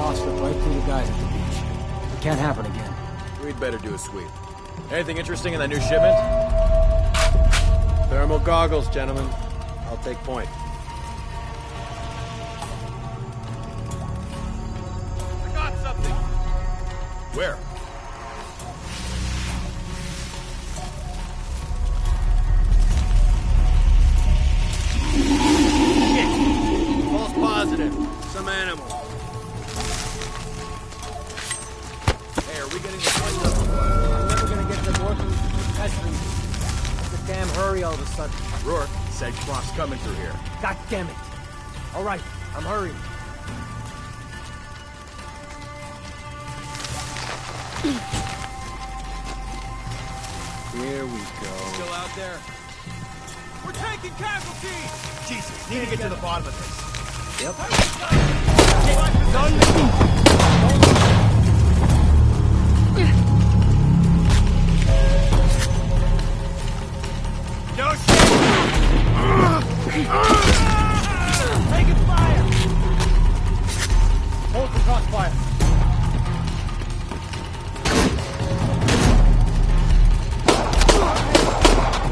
car slipped right through the guys at the beach. It can't happen again. We'd better do a sweep. Anything interesting in that new shipment? Thermal goggles, gentlemen. I'll take point. I got something! Where? Shit! False positive. Some animal. Hey, are we getting this one up? I'm never gonna get them working with testing. It's a damn hurry all of a sudden. Rourke said Croft's coming through here. God damn it. All right, I'm hurrying. Here we go. Still out there? We're taking casualties! Jesus, need to get to the bottom of this. Yep. No shit! Taking fire! Hold the crossfire.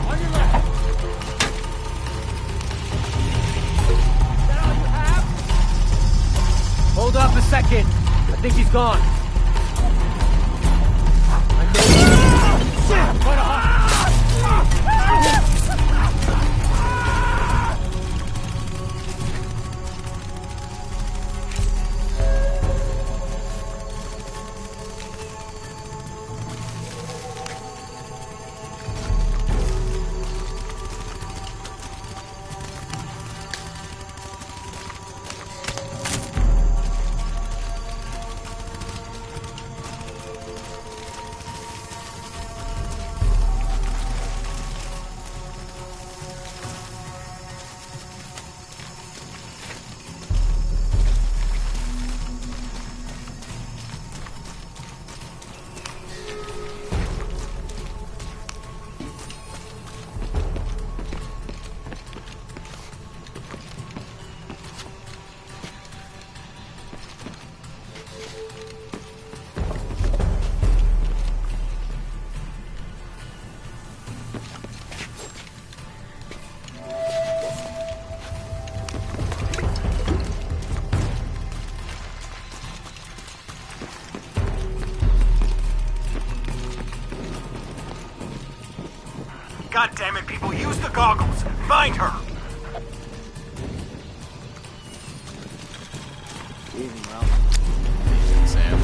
On your left. Is that all you have? Hold up a second. I think he's gone. I made it. Quite a hot. God damn it, people, use the goggles! Find her! Easy, Ralph. Sam?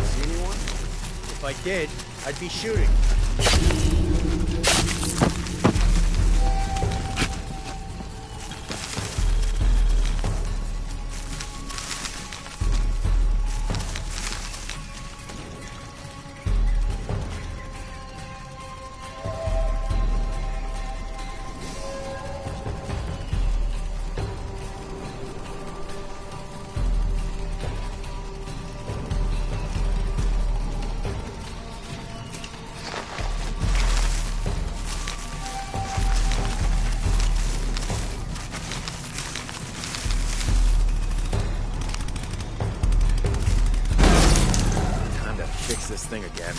See anyone? If I did, I'd be shooting. Fix this thing again.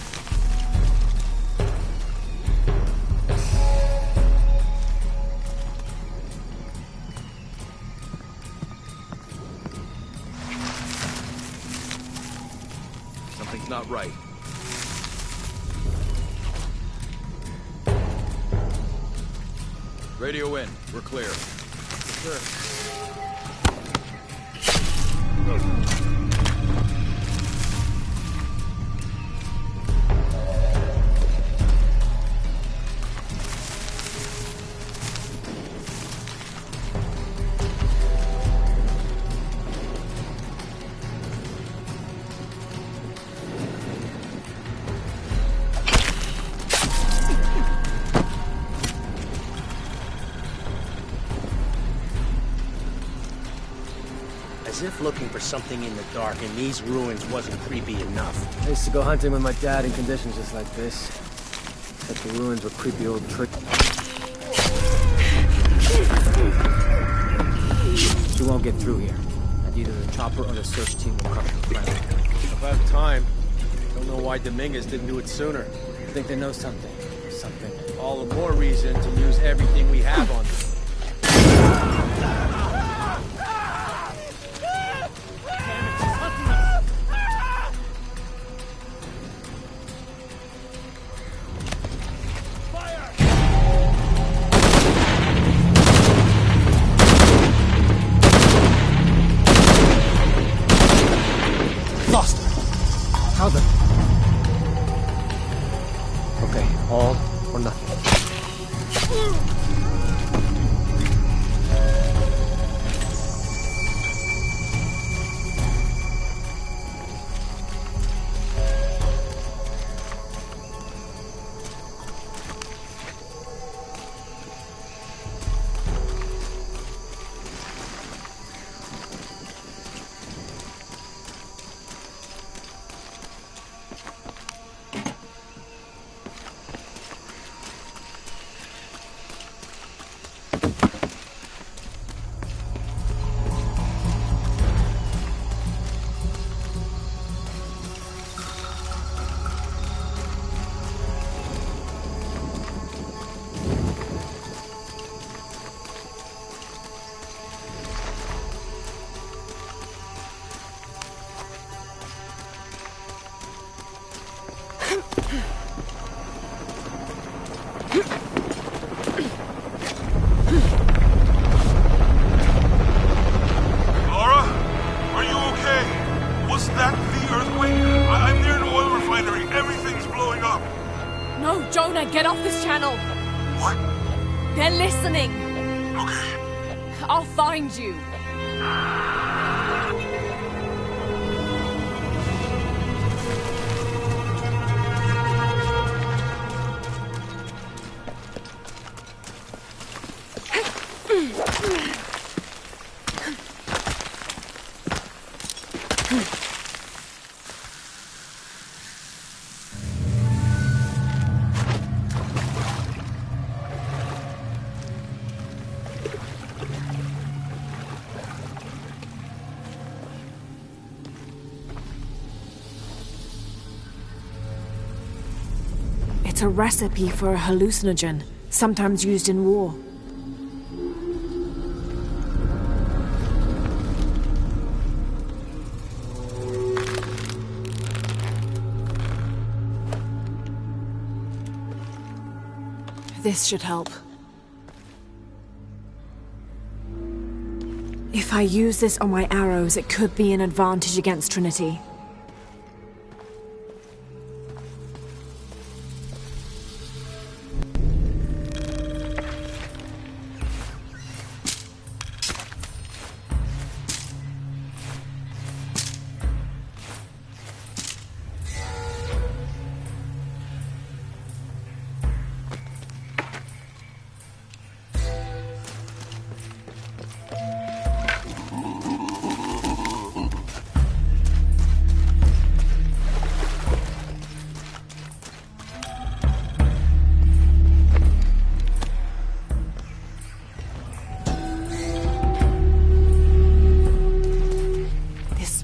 Something's not right. Radio in. We're clear. Sure. As if looking for something in the dark in these ruins wasn't creepy enough. I used to go hunting with my dad in conditions just like this. But the ruins were creepy old trick. She won't get through here, and either the chopper or the search team will cover the ground. About time. Don't know why Dominguez didn't do it sooner. I think they know something. Something. All the more reason to use everything we have on them. Lost her. How the... Okay, all or nothing. Lara, are you okay? Was that the earthquake? I'm near an oil refinery. Everything's blowing up. No, Jonah, get off this channel. What? They're listening. Okay. I'll find you. It's a recipe for a hallucinogen, sometimes used in war. This should help. If I use this on my arrows, it could be an advantage against Trinity.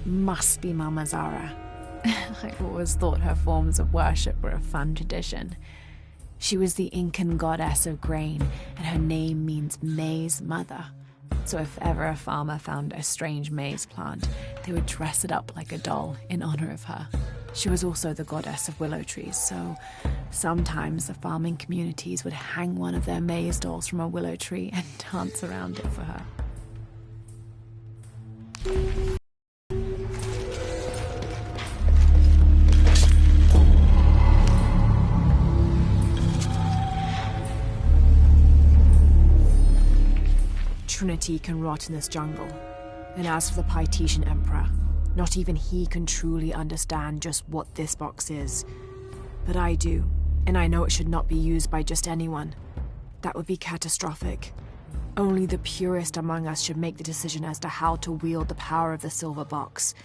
Must be Mama Zara. I always thought her forms of worship were a fun tradition. She was the Incan goddess of grain, and her name means maize mother. So if ever a farmer found a strange maize plant, they would dress it up like a doll in honor of her. She was also the goddess of willow trees, so sometimes the farming communities would hang one of their maize dolls from a willow tree and dance around it for her. Trinity can rot in this jungle. And as for the Pytesian Emperor, not even he can truly understand just what this box is. But I do, and I know it should not be used by just anyone. That would be catastrophic. Only the purest among us should make the decision as to how to wield the power of the silver box.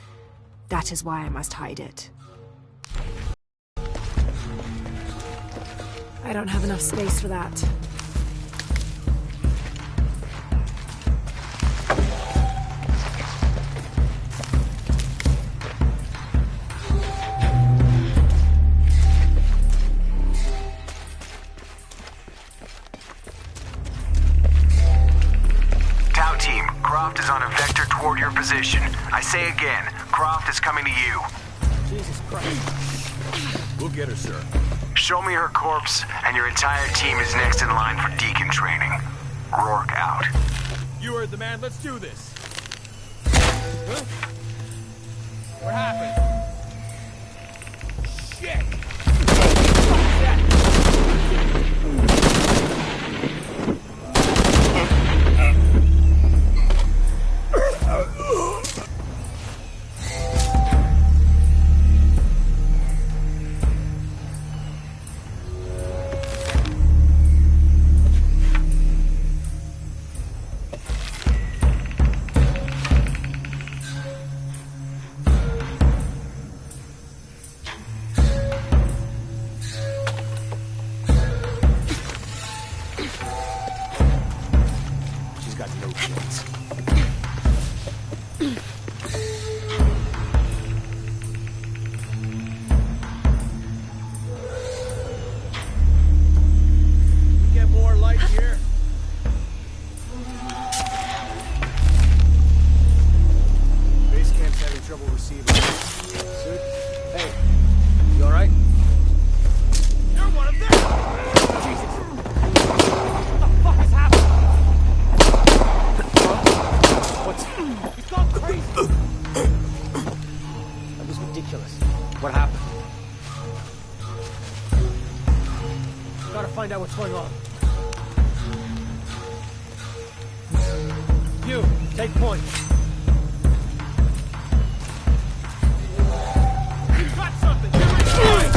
That is why I must hide it. I don't have enough space for that. team. Croft is on a vector toward your position. I say again, Croft is coming to you. Jesus Christ. We'll get her, sir. Show me her corpse, and your entire team is next in line for deacon training. Rourke out. You heard the man. Let's do this. Huh? What happened? Shit! What happened? Gotta find out what's going on. You, take point. You got something! Get ready to fight!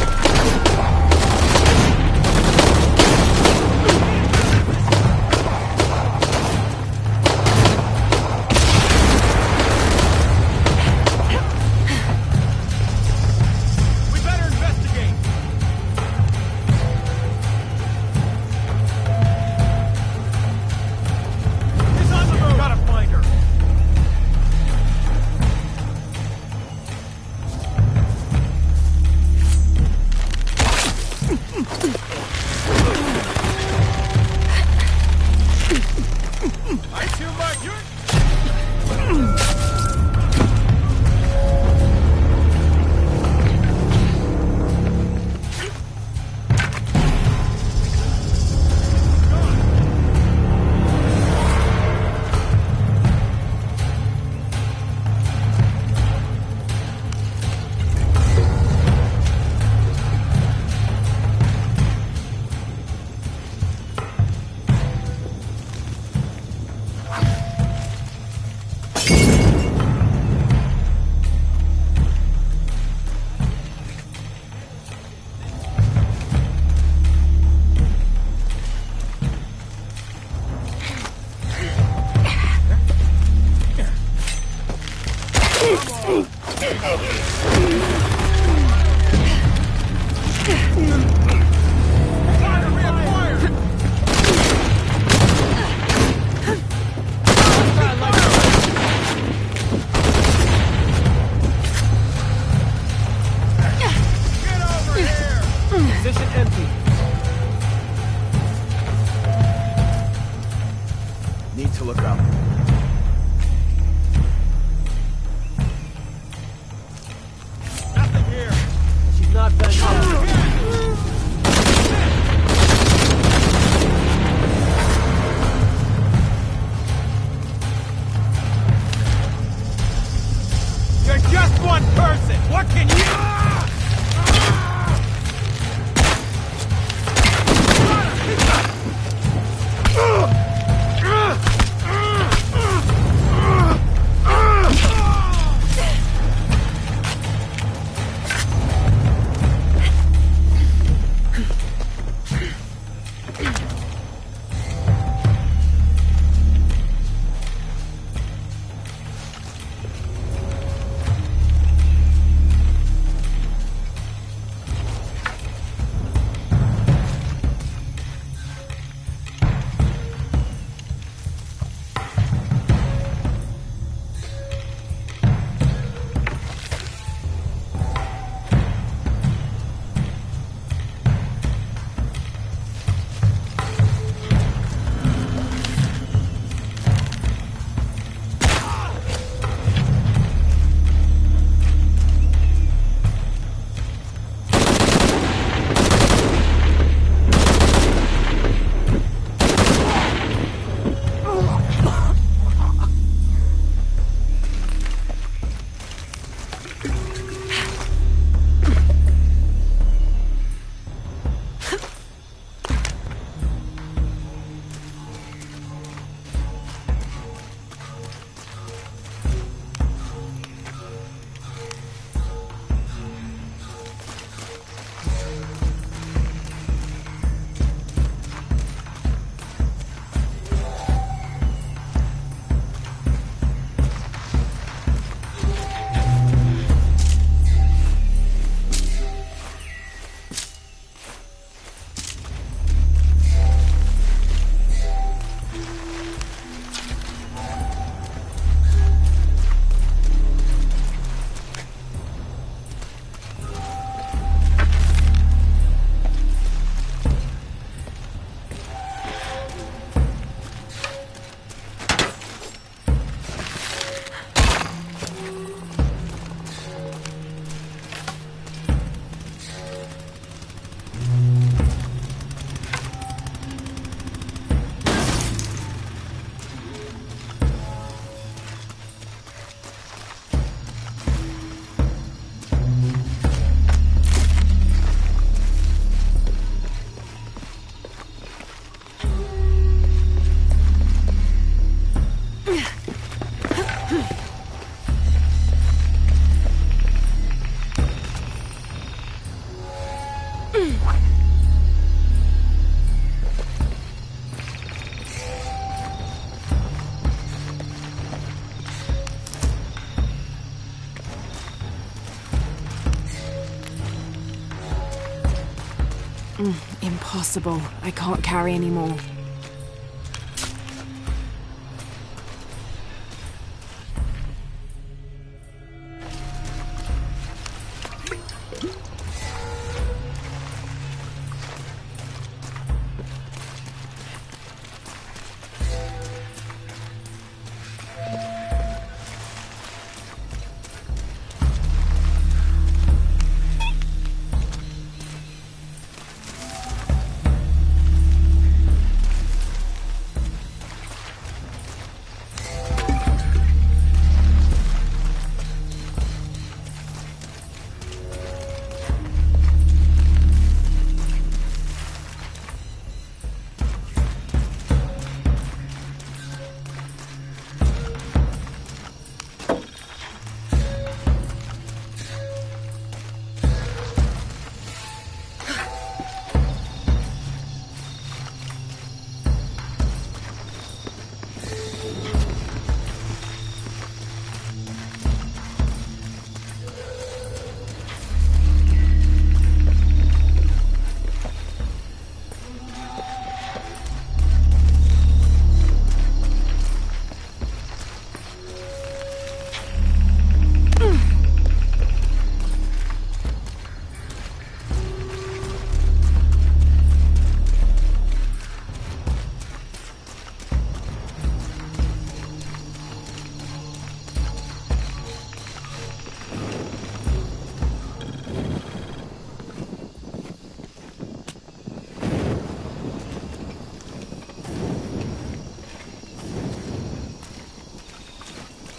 Impossible. I can't carry anymore.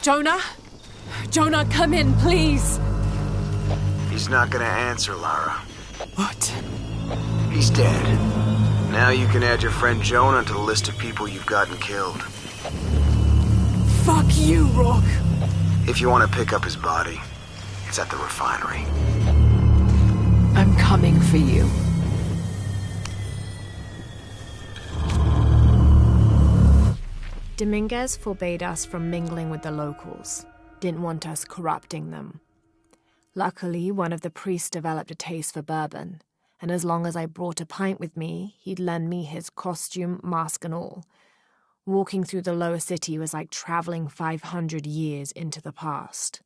Jonah? Jonah, come in, please! He's not gonna answer, Lara. What? He's dead. Now you can add your friend Jonah to the list of people you've gotten killed. Fuck you, Rock! If you want to pick up his body, it's at the refinery. I'm coming for you. Dominguez forbade us from mingling with the locals, didn't want us corrupting them. Luckily, one of the priests developed a taste for bourbon, and as long as I brought a pint with me, he'd lend me his costume, mask and all. Walking through the lower city was like traveling 500 years into the past.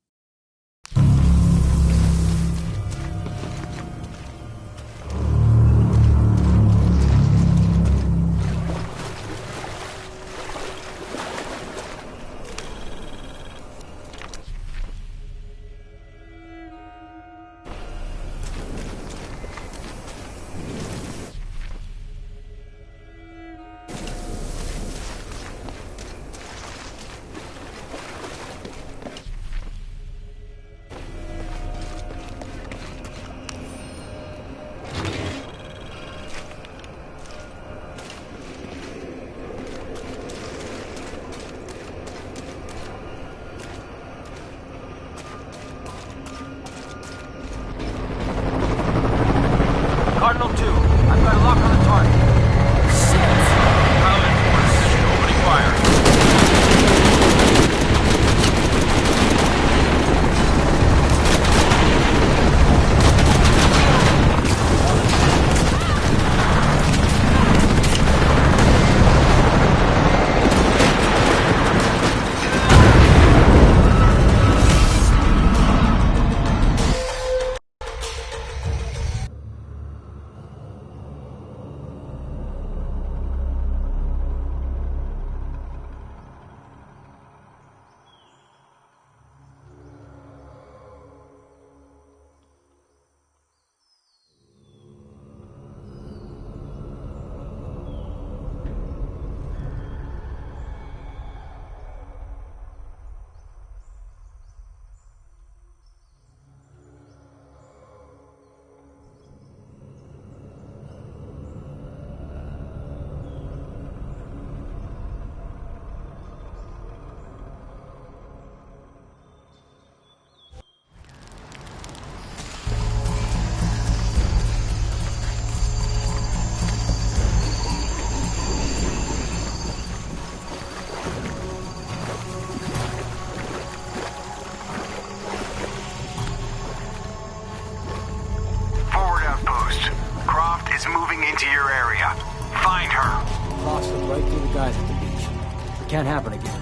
can't happen again.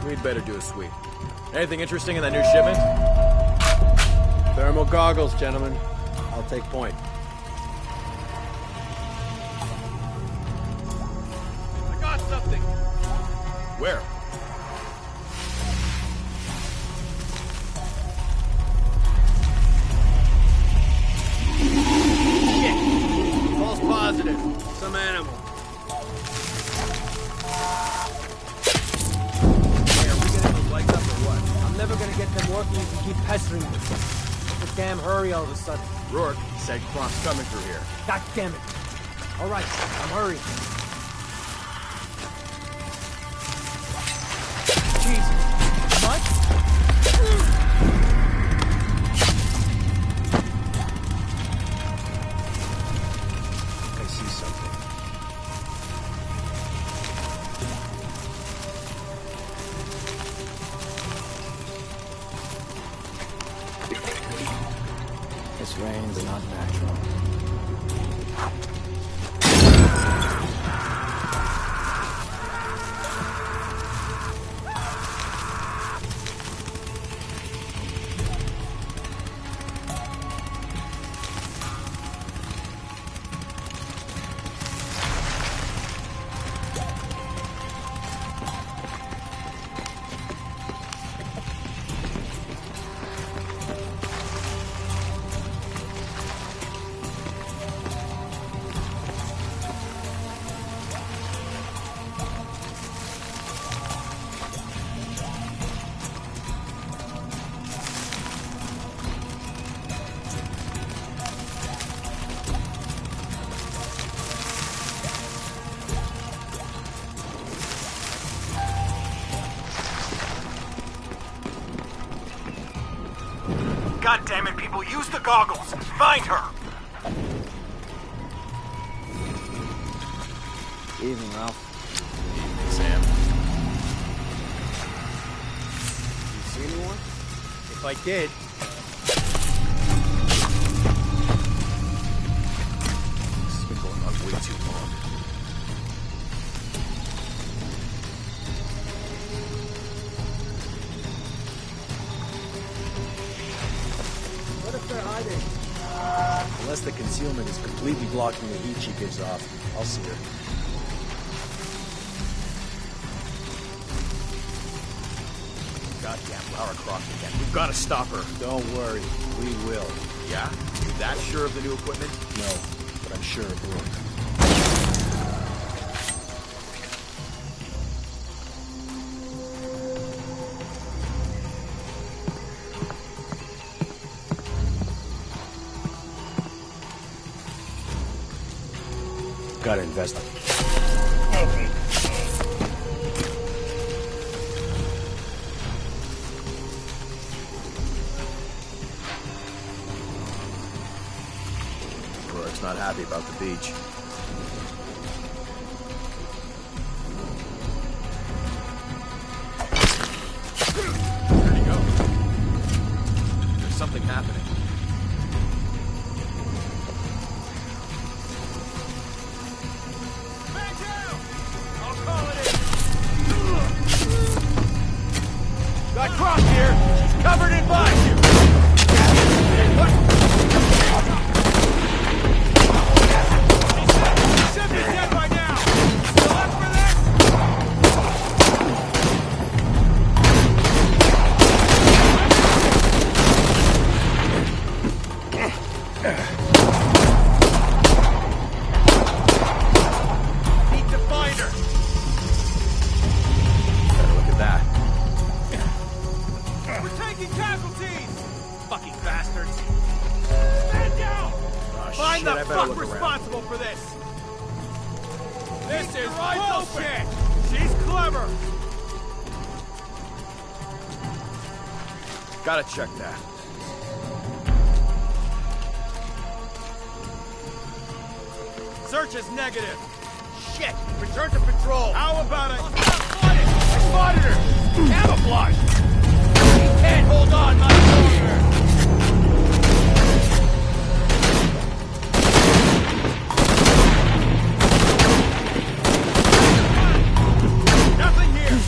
We'd better do a sweep. Anything interesting in that new shipment? Thermal goggles, gentlemen. I'll take point. I got something! Where? Shit! False positive. Some animal. Hey, are we getting those legs up or what? I'm never gonna get them working if you keep pestering me. Just damn hurry all of a sudden. Rourke said Kronk's coming through here. God damn it. All right, I'm hurrying. Jesus. What? I see something. This rain's not natural. God damn it, people, use the goggles! Find her! Evening, Ralph. Sam. You see anyone? If I did, This has been going on way too long. What if they're hiding? unless the concealment is completely blocking the heat she gives off, I'll see her. Goddamn Lara Croft again. We've got to stop her. Don't worry, we will. Yeah? You that sure of the new equipment? No, but I'm sure it will. Gotta investigate. Rourke's not happy about the beach. Where'd he go? There's something happening. Got Croft here! She's covered in blood! She should be dead by now! Still up for this? Need to find her! Better look at that. We're taking casualties! Fucking bastards! Stand down! Find the fuck responsible for this! This is bullshit! She's clever! Gotta check that. Search is negative. Shit! Return to patrol! How about it? I spotted her! Camouflage! Can't hold on much longer! Nothing here!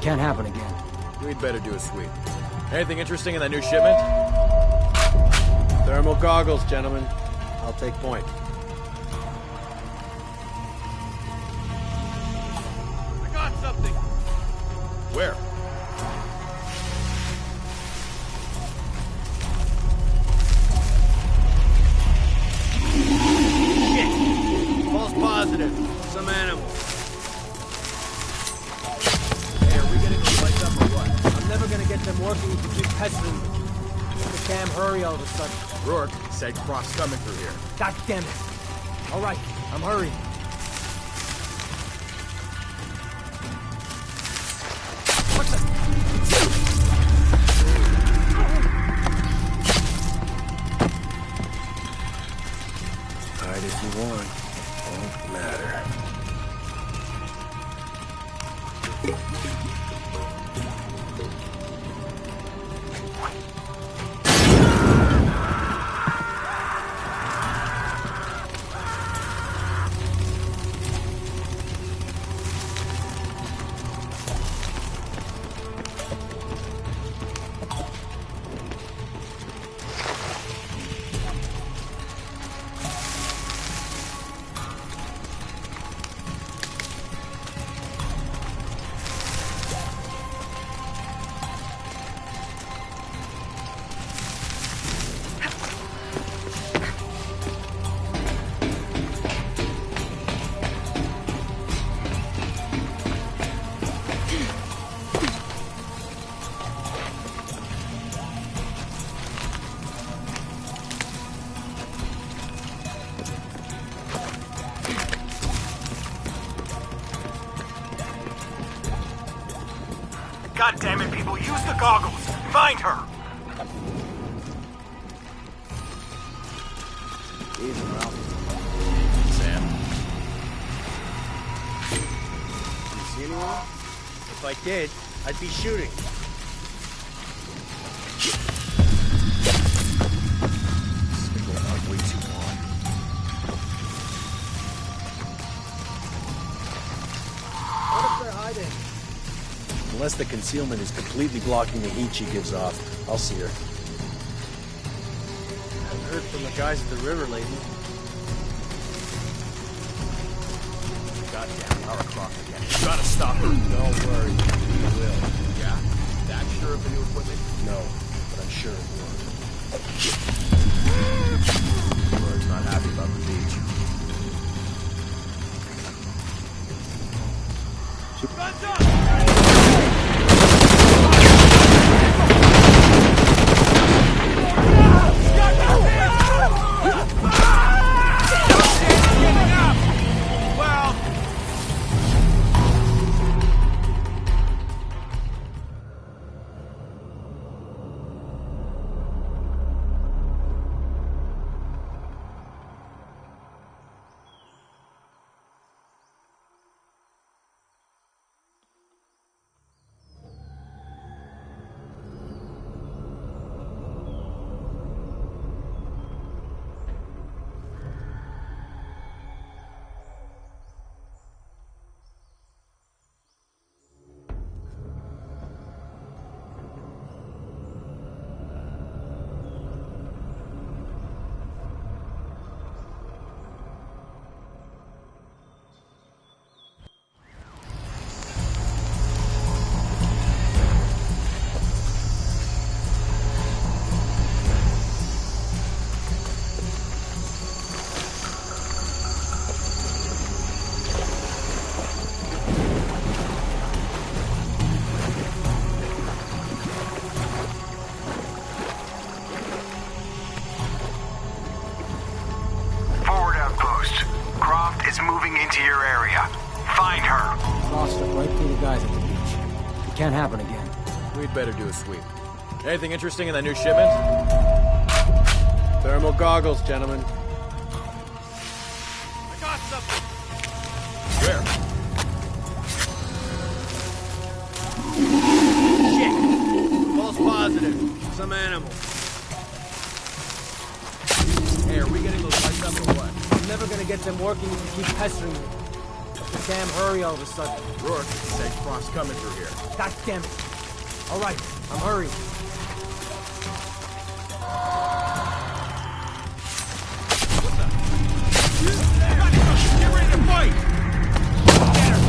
Can't happen again. We'd better do a sweep. Anything interesting in that new shipment? Thermal goggles, gentlemen. I'll take point. I got something! Where? Shit! False positive. Some animal. Hey, are we getting those lights up or what? I'm never gonna get them working if you keep pestering me. The damn hurry all of a sudden. Rourke said Croft's coming through here. God damn it. All right, I'm hurrying. What the? Hide if you want. Won't matter. God damn it, people, use the goggles! Find her! Easy, Ralph. Sam. You see anyone? If I did, I'd be shooting. This has been going on way too long. What if they're hiding? Unless the concealment is completely blocking the heat she gives off, I'll see her. Haven't heard from the guys at the river lately. Goddamn power Croft again. You gotta stop her. Don't worry, we will. Yeah? That sure of the new equipment? No, but I'm sure it will. Rourke's not happy about the beach. Guns up! Can't happen again. We'd better do a sweep. Anything interesting in that new shipment? Thermal goggles, gentlemen. I got something! Where? Shit! False positive. Some animal. Hey, are we getting those lights up or what? I'm never gonna get them working if you keep pestering me. Damn hurry all of a sudden. Rourke said Croft's coming through here. God damn it. All right, I'm hurrying. Get ready to fight! Get her!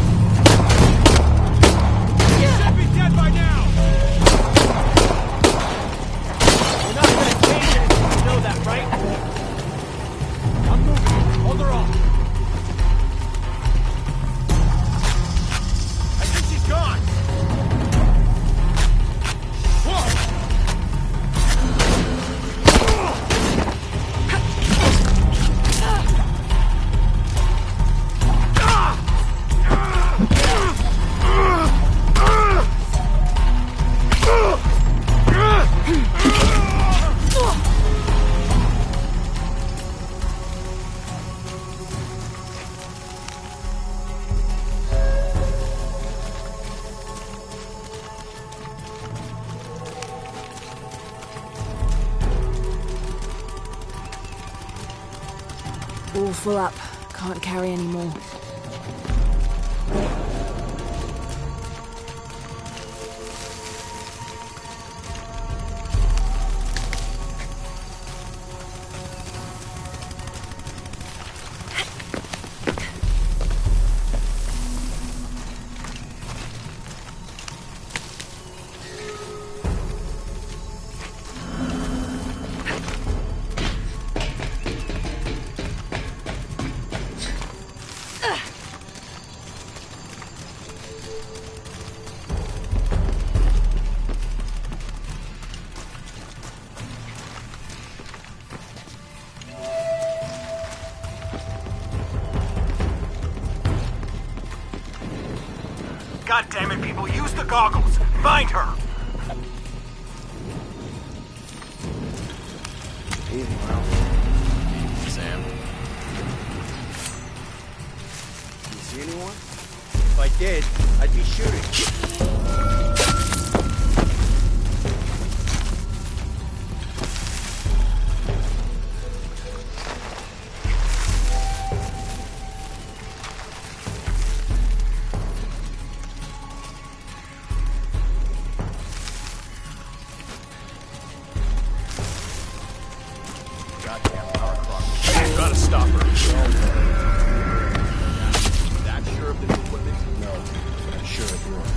You should be dead by now! We're not gonna change anything, you know that, right? I'm moving. Hold her off. I think she's gone! Whoa! All full up. Can't carry any more. God damn it, people, use the goggles! Find her! Easy, Miles. Sam. You see anyone? If I did, I'd be shooting. Goddamn Lara Croft. Gotta stop her. That sure of the new equipment? No, but I'm sure of yours.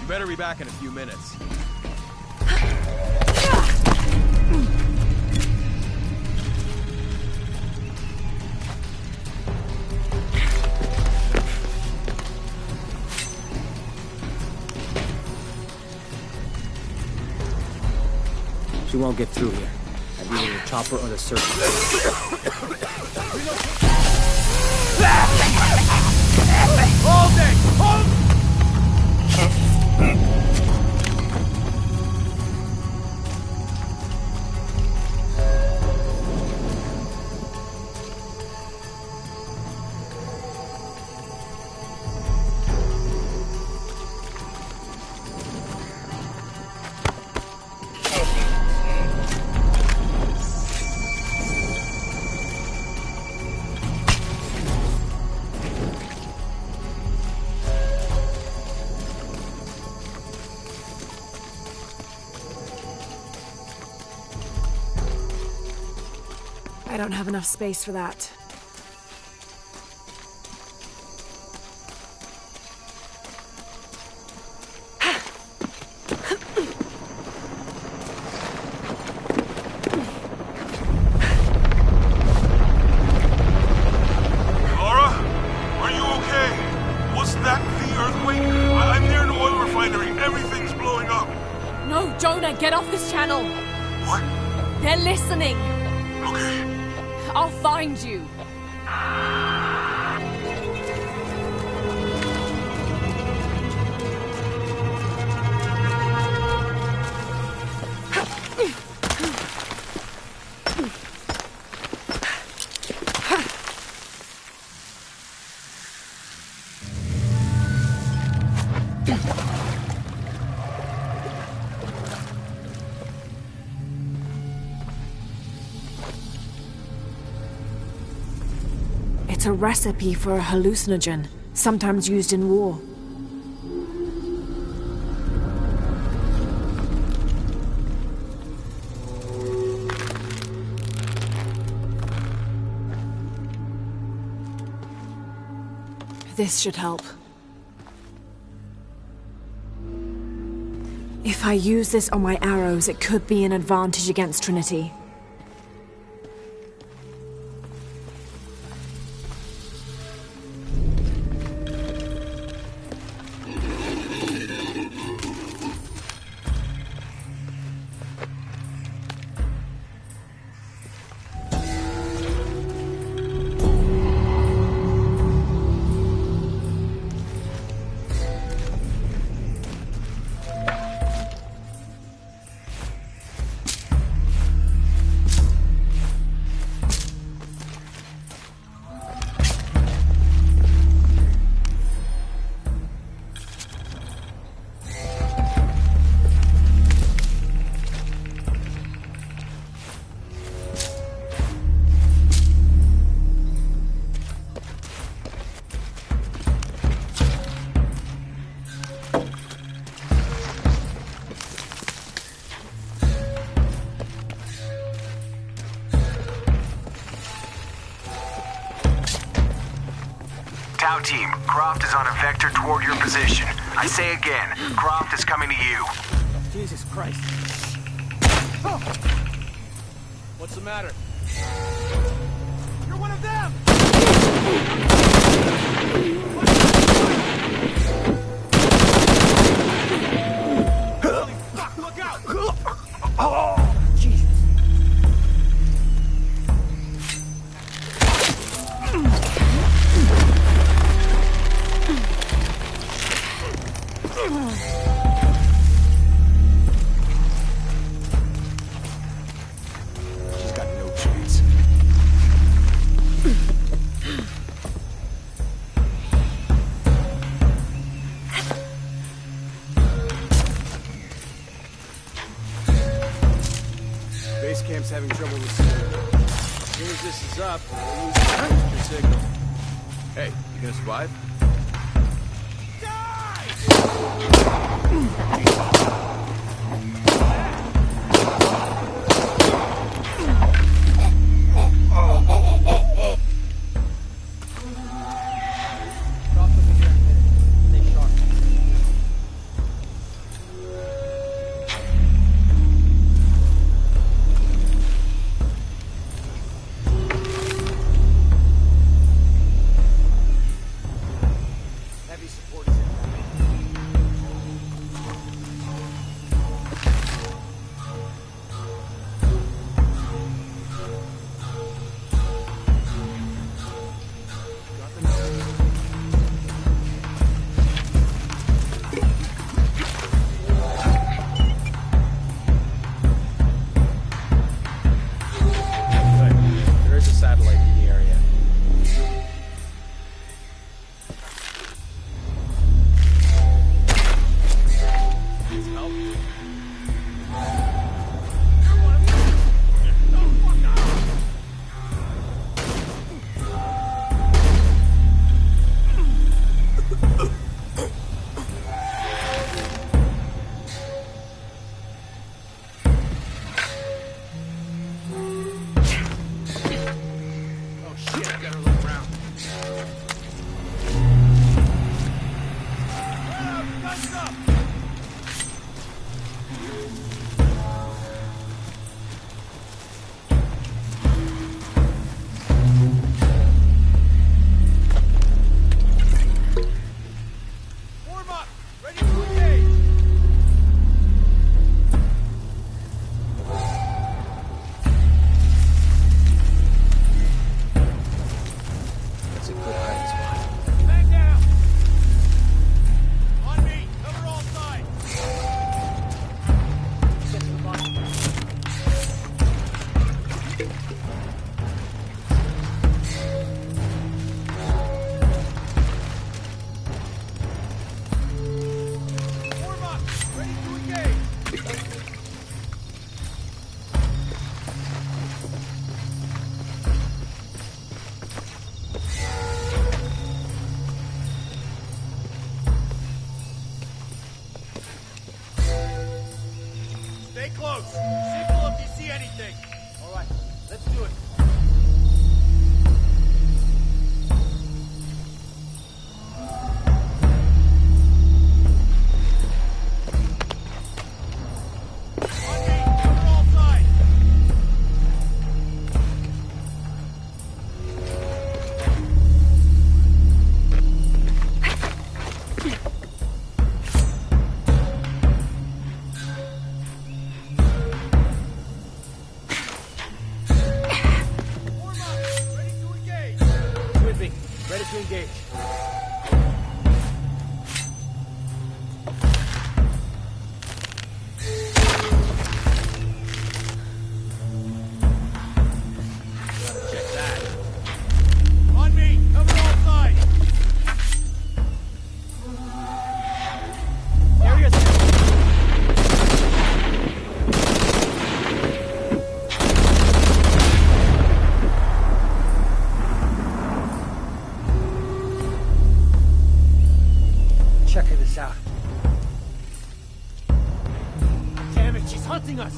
Better be back in a few minutes. She won't get through here. I've either the chopper or the surface. Hold it! Hold! I don't have enough space for that. Lara? off this channel. What? They're listening. Okay. I'll find you. It's a recipe for a hallucinogen, sometimes used in war. This should help. If I use this on my arrows, it could be an advantage against Trinity. Tau team, Croft is on a vector toward your position. I say again, Croft is coming to you. Jesus Christ. Oh. What's the matter? You're one of them! Holy fuck, look out! Oh, Jesus. She's got no chance. Base camp's having trouble receiving. As soon as this is up, we'll lose your signal. Hey, you gonna survive? Drop them in here in a minute. Stay sharp. Heavy support is in. Stay close. Signal if you see anything. All right, let's do it. On me, cover all sides. Warm up. Ready to engage. With me. Ready to engage. Check that. On me, cover all sides. Area's checking this out. Damn it, she's hunting us!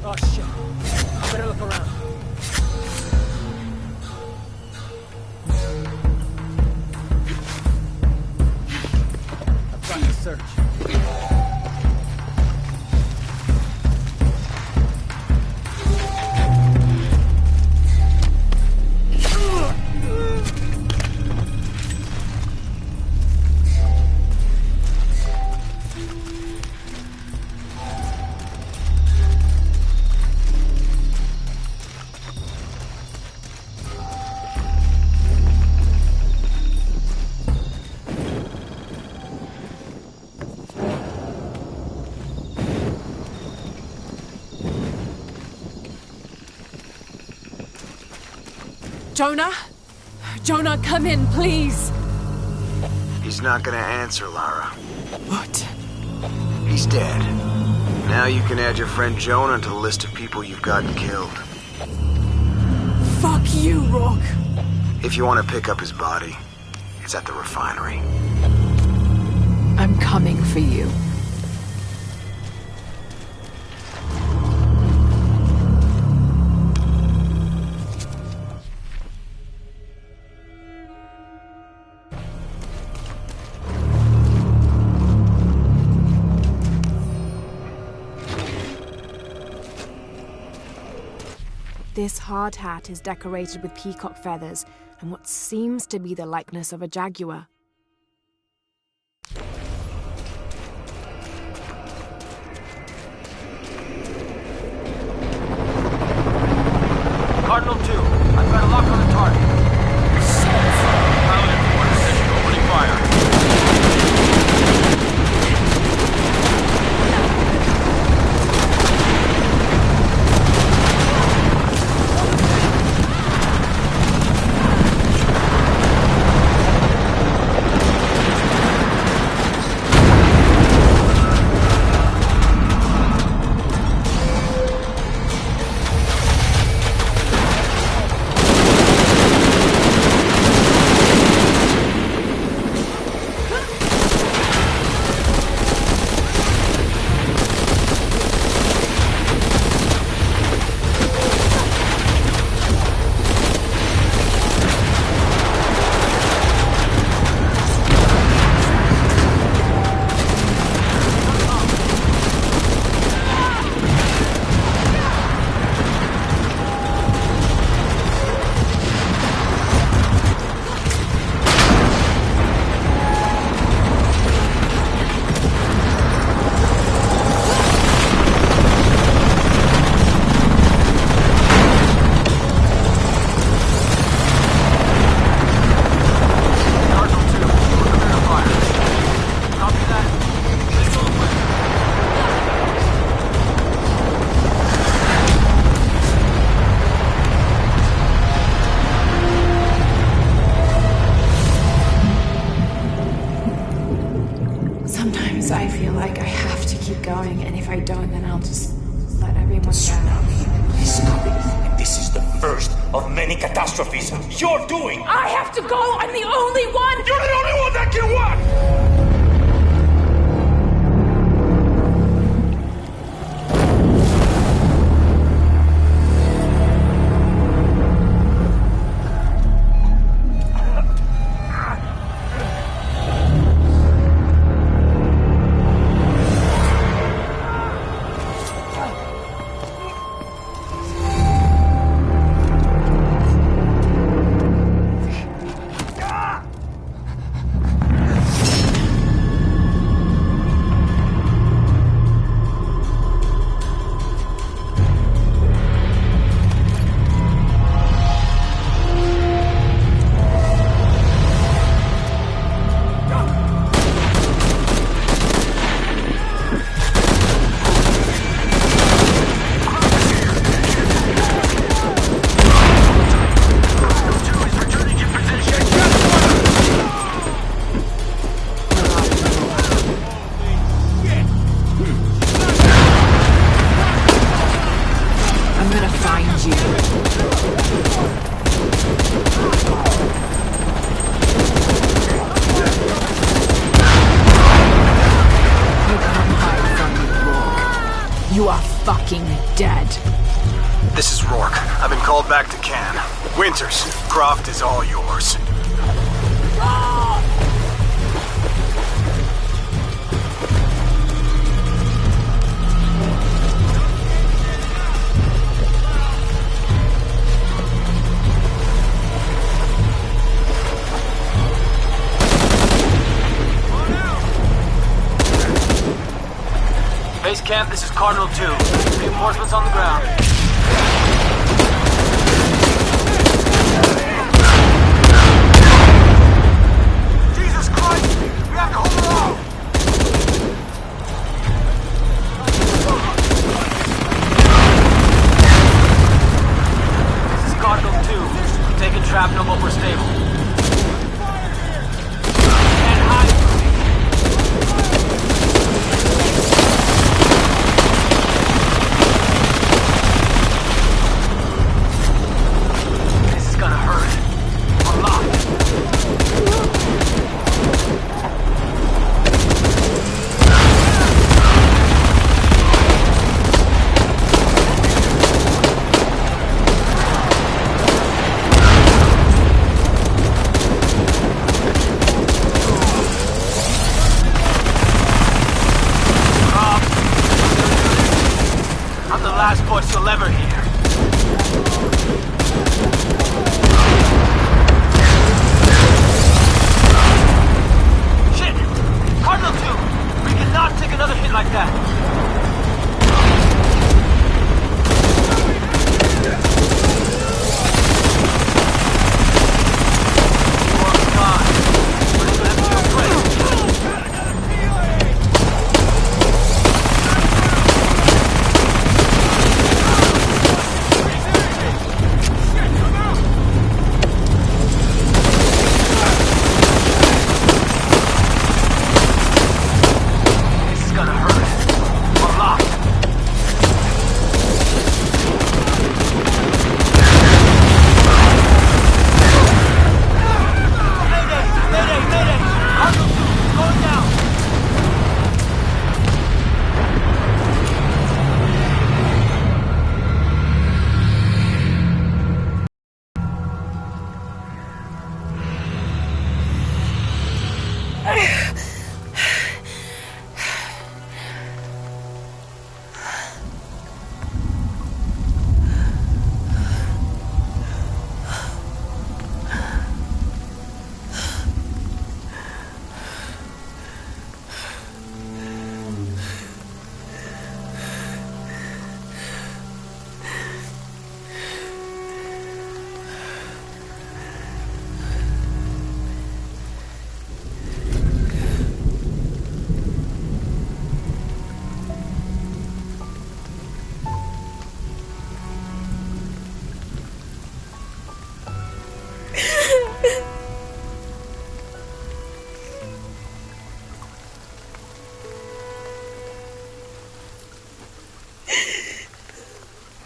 Oh shit. Better look around. I've got to search. Jonah? Jonah, come in, please! He's not gonna answer, Lara. What? He's dead. Now you can add your friend Jonah to the list of people you've gotten killed. Fuck you, Rock! If you want to pick up his body, it's at the refinery. I'm coming for you. This hard hat is decorated with peacock feathers and what seems to be the likeness of a jaguar. Cardinal 2, I've got a lock on the target. Pilot in order position, opening fire. Of many catastrophes you're doing! I have to go! I'm the only one! You're the only one that can what? fucking dead. This is Rourke. I've been called back to Cannes. Winters, Croft is all yours. Base camp, this is Cardinal 2. Reinforcements on the ground. Jesus Christ! We have to hold it off! This is Cardinal 2. We're taking shrapnel, but we're stable. Can't hide. This is gonna hurt. A lot. I'm the last voice you'll ever hear. Shit! Cardinal 2! We cannot take another hit like that. War's gone. We're left to your place. This is gonna hurt. A lot. Mayday! Mayday! Mayday! Cardinal 2, going down!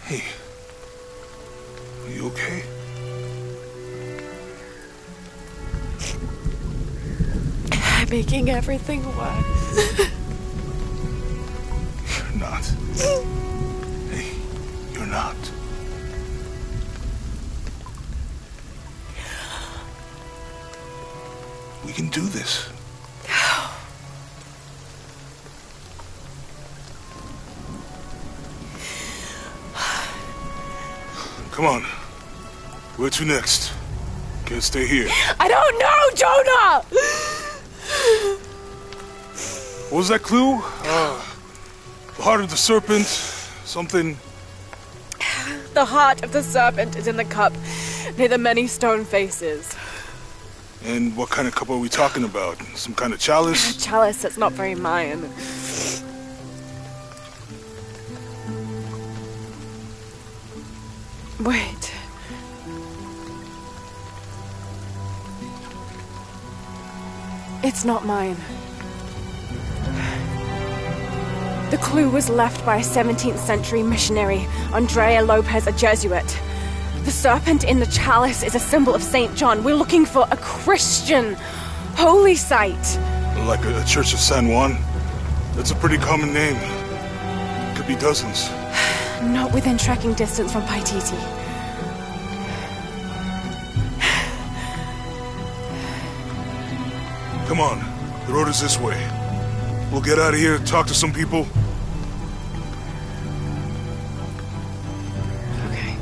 Hey. Are you okay? I'm making everything worse. You're not. Hey, you're not. We can do this. Come on. Where to next? Can't stay here. I don't know, Jonah! What was that clue? The heart of the serpent, something. The heart of the serpent is in the cup near the many stone faces. And what kind of cup are we talking about? Some kind of chalice? Chalice that's not very Mayan. Wait. It's not mine. The clue was left by a 17th century missionary, Andrea Lopez, a Jesuit. The serpent in the chalice is a symbol of St. John. We're looking for a Christian holy site. Like a church of San Juan? That's a pretty common name. Could be dozens. Not within tracking distance from Paititi. Come on, the road is this way. We'll get out of here, talk to some people. Okay.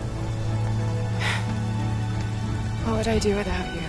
What would I do without you?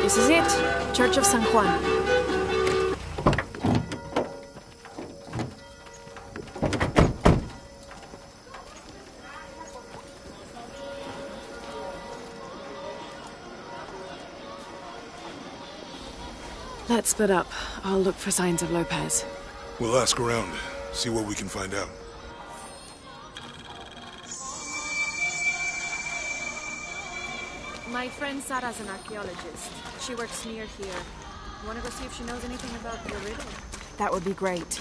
This is it. Church of San Juan. Let's split up. I'll look for signs of Lopez. We'll ask around, see what we can find out. My friend Sarah's an archaeologist. She works near here. Wanna go see if she knows anything about the riddle? That would be great.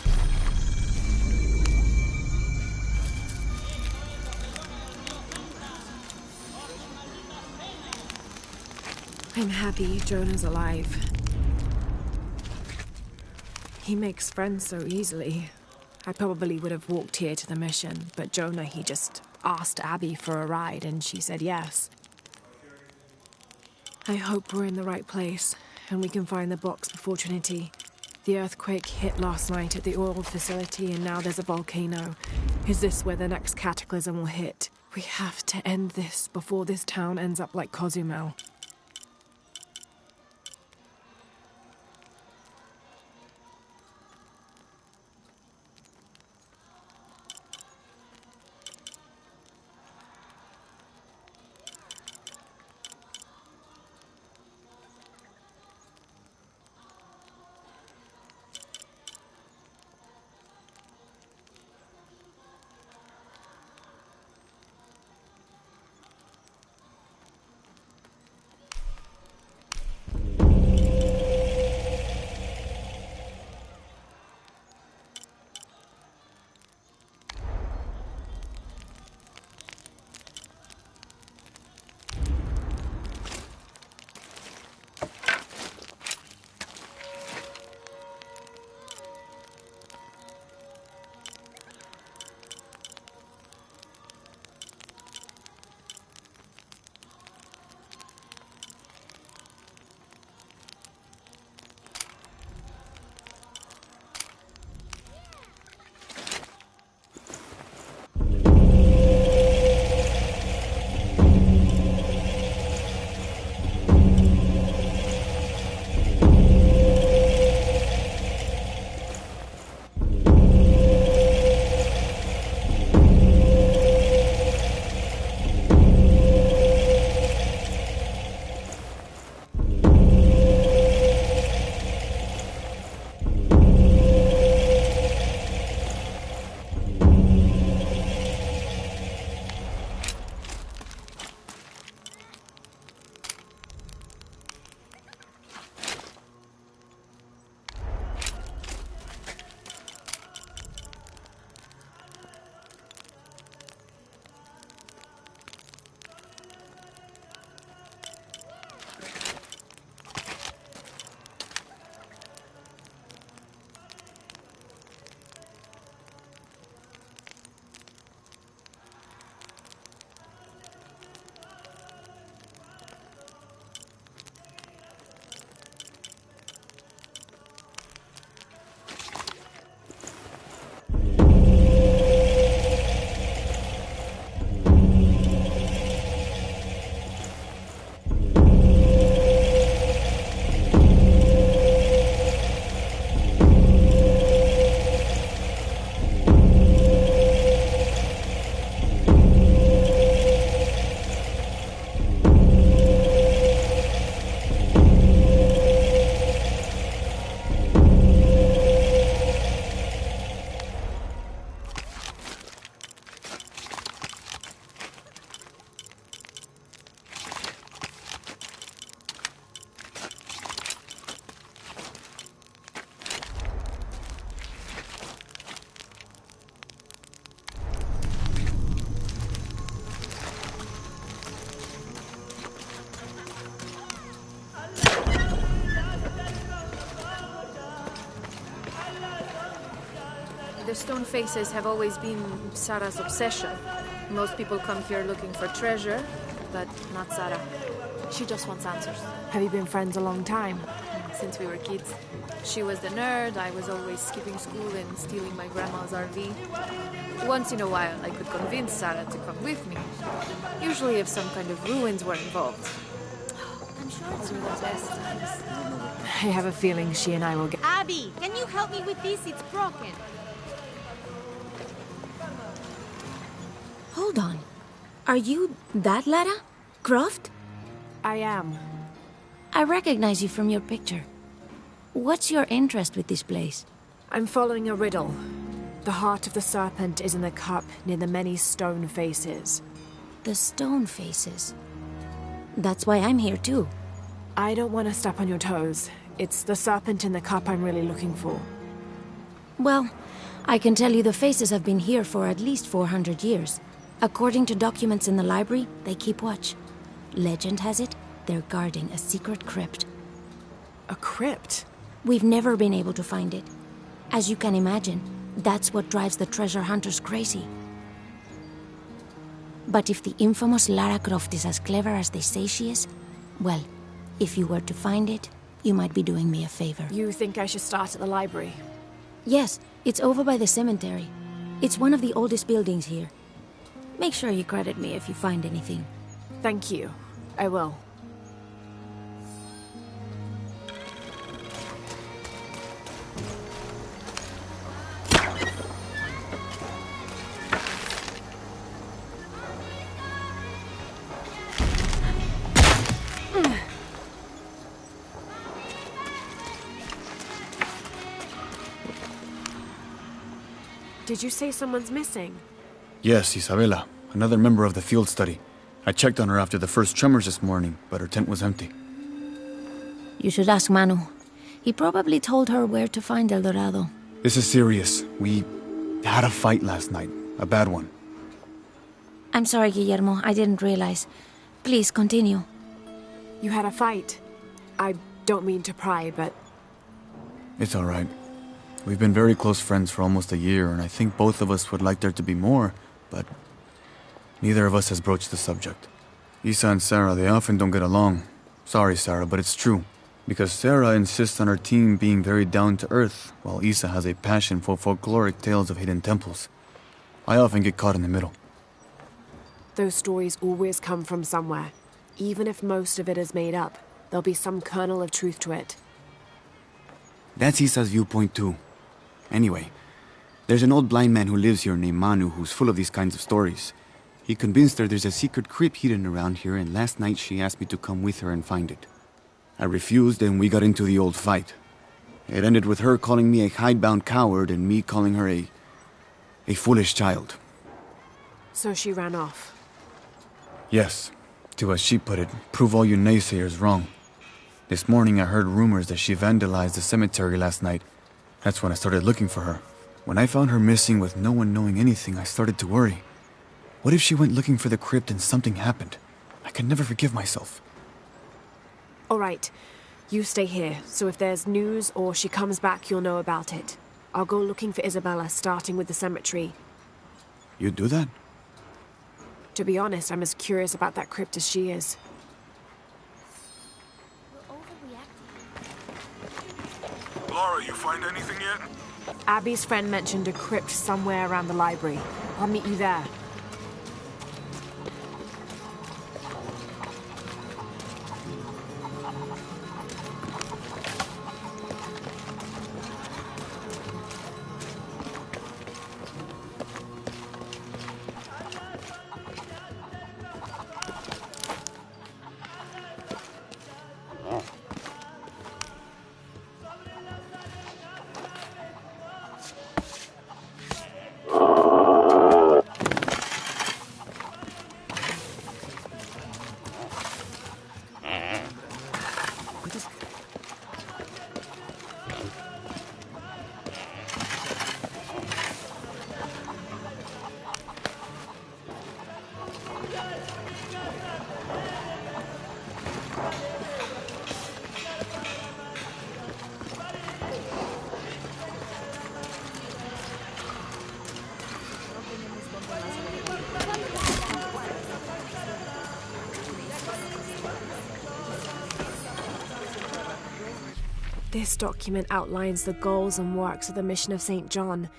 I'm happy Jonah's alive. He makes friends so easily. I probably would have walked here to the mission, but Jonah, he just asked Abby for a ride and she said yes. I hope we're in the right place and we can find the box before Trinity. The earthquake hit last night at the oil facility and now there's a volcano. Is this where the next cataclysm will hit? We have to end this before this town ends up like Cozumel. The stone faces have always been Sarah's obsession. Most people come here looking for treasure, but not Sarah. She just wants answers. Have you been friends a long time? Since we were kids. She was the nerd, I was always skipping school and stealing my grandma's RV. Once in a while, I could convince Sarah to come with me. Usually if some kind of ruins were involved. I'm sure it's one of the best times. I have a feeling she and I will get... Abby, can you help me with this? It's broken. Hold on. Are you that Lara? Croft? I am. I recognize you from your picture. What's your interest with this place? I'm following a riddle. The heart of the serpent is in the cup near the many stone faces. The stone faces? That's why I'm here too. I don't want to step on your toes. It's the serpent in the cup I'm really looking for. Well, I can tell you the faces have been here for at least 400 years. According to documents in the library, they keep watch. Legend has it, they're guarding a secret crypt. A crypt? We've never been able to find it. As you can imagine, that's what drives the treasure hunters crazy. But if the infamous Lara Croft is as clever as they say she is, well, if you were to find it, you might be doing me a favor. You think I should start at the library? Yes, it's over by the cemetery. It's one of the oldest buildings here. Make sure you credit me if you find anything. Thank you. I will. Did you say someone's missing? Yes, Isabella, another member of the field study. I checked on her after the first tremors this morning, but her tent was empty. You should ask Manu. He probably told her where to find El Dorado. This is serious. We had a fight last night. A bad one. I'm sorry, Guillermo. I didn't realize. Please, continue. You had a fight. I don't mean to pry, but... It's all right. We've been very close friends for almost a year, and I think both of us would like there to be more, but neither of us has broached the subject. Isa and Sarah, they often don't get along. Sorry, Sarah, but it's true. Because Sarah insists on her team being very down-to-earth, while Isa has a passion for folkloric tales of hidden temples. I often get caught in the middle. Those stories always come from somewhere. Even if most of it is made up, there'll be some kernel of truth to it. That's Isa's viewpoint, too. Anyway, there's an old blind man who lives here named Manu who's full of these kinds of stories. He convinced her there's a secret crypt hidden around here, and last night she asked me to come with her and find it. I refused, and we got into the old fight. It ended with her calling me a hidebound coward and me calling her a foolish child. So she ran off? Yes. To, as she put it, prove all you naysayers wrong. This morning I heard rumors that she vandalized the cemetery last night. That's when I started looking for her. When I found her missing with no one knowing anything, I started to worry. What if she went looking for the crypt and something happened? I can never forgive myself. All right. You stay here, so if there's news or she comes back, you'll know about it. I'll go looking for Isabella, starting with the cemetery. You'd do that? To be honest, I'm as curious about that crypt as she is. Lara, you find anything yet? Abby's friend mentioned a crypt somewhere around the library. I'll meet you there. This document outlines the goals and works of the mission of St. John.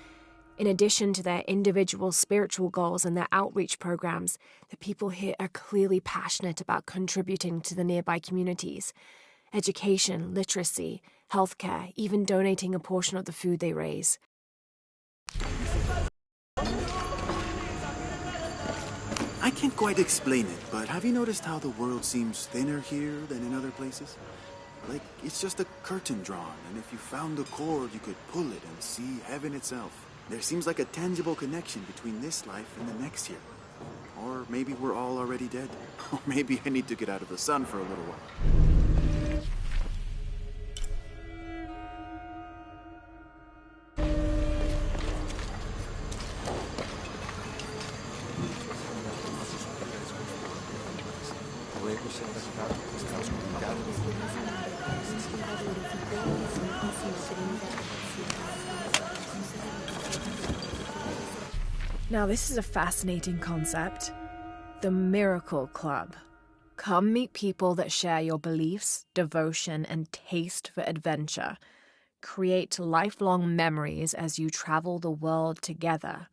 In addition to their individual spiritual goals and their outreach programs, the people here are clearly passionate about contributing to the nearby communities. Education, literacy, healthcare, even donating a portion of the food they raise. I can't quite explain it, but have you noticed how the world seems thinner here than in other places? Like, it's just a curtain drawn, and if you found the cord, you could pull it and see heaven itself. There seems like a tangible connection between this life and the next here. Or maybe we're all already dead. Or maybe I need to get out of the sun for a little while. Now, this is a fascinating concept. The Miracle Club. Come meet people that share your beliefs, devotion, and taste for adventure. Create lifelong memories as you travel the world together.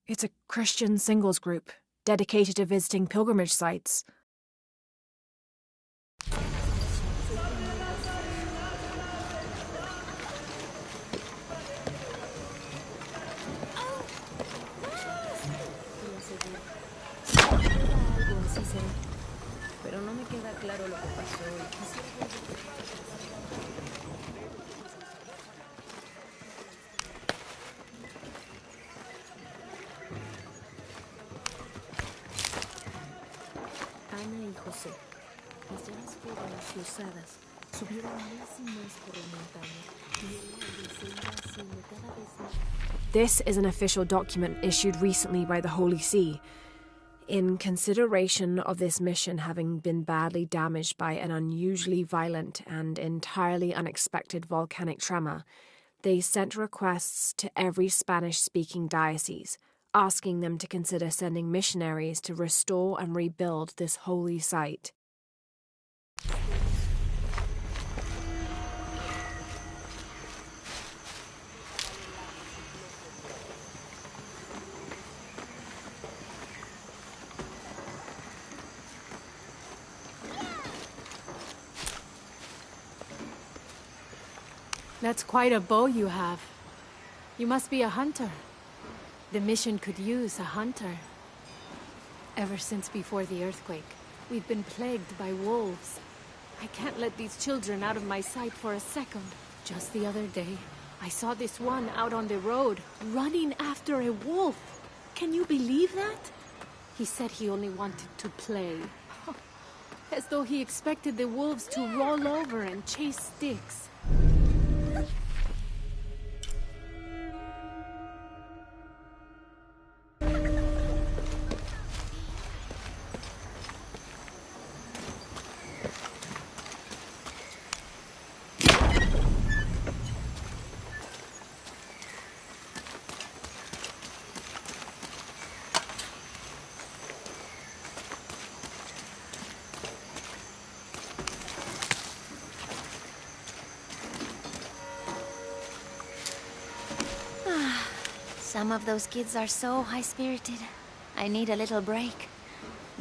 It's a Christian singles group dedicated to visiting pilgrimage sites. Pero no me queda claro lo que pasó Ana y José, las llamas fueron cruzadas, subieron más y más por la montaña, y el aire se iba haciendo cada vez más. This is an official document issued recently by the Holy See. In consideration of this mission having been badly damaged by an unusually violent and entirely unexpected volcanic tremor, they sent requests to every Spanish-speaking diocese, asking them to consider sending missionaries to restore and rebuild this holy site. That's quite a bow you have. You must be a hunter. The mission could use a hunter. Ever since before the earthquake, we've been plagued by wolves. I can't let these children out of my sight for a second. Just the other day, I saw this one out on the road, running after a wolf. Can you believe that? He said he only wanted to play. As though he expected the wolves to roll over and chase sticks. Some of those kids are so high-spirited. I need a little break.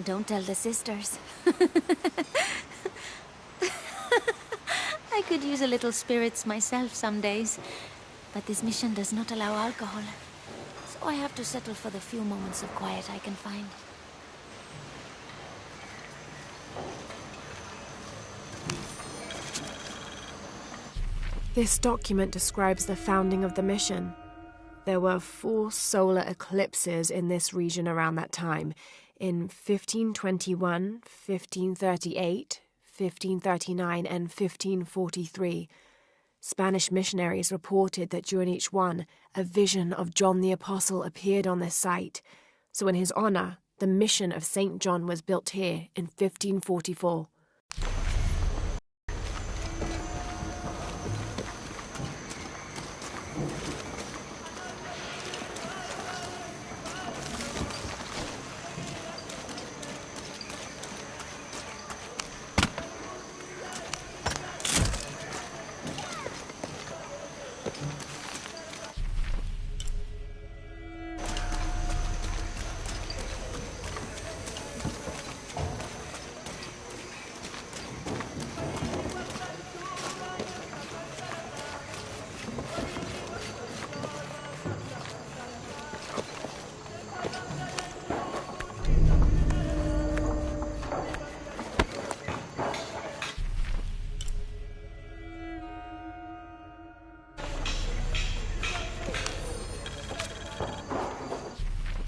Don't tell the sisters. I could use a little spirits myself some days, but this mission does not allow alcohol. So I have to settle for the few moments of quiet I can find. This document describes the founding of the mission. There were 4 solar eclipses in this region around that time, in 1521, 1538, 1539, and 1543. Spanish missionaries reported that during each one, a vision of John the Apostle appeared on this site. So in his honor, the mission of St. John was built here in 1544.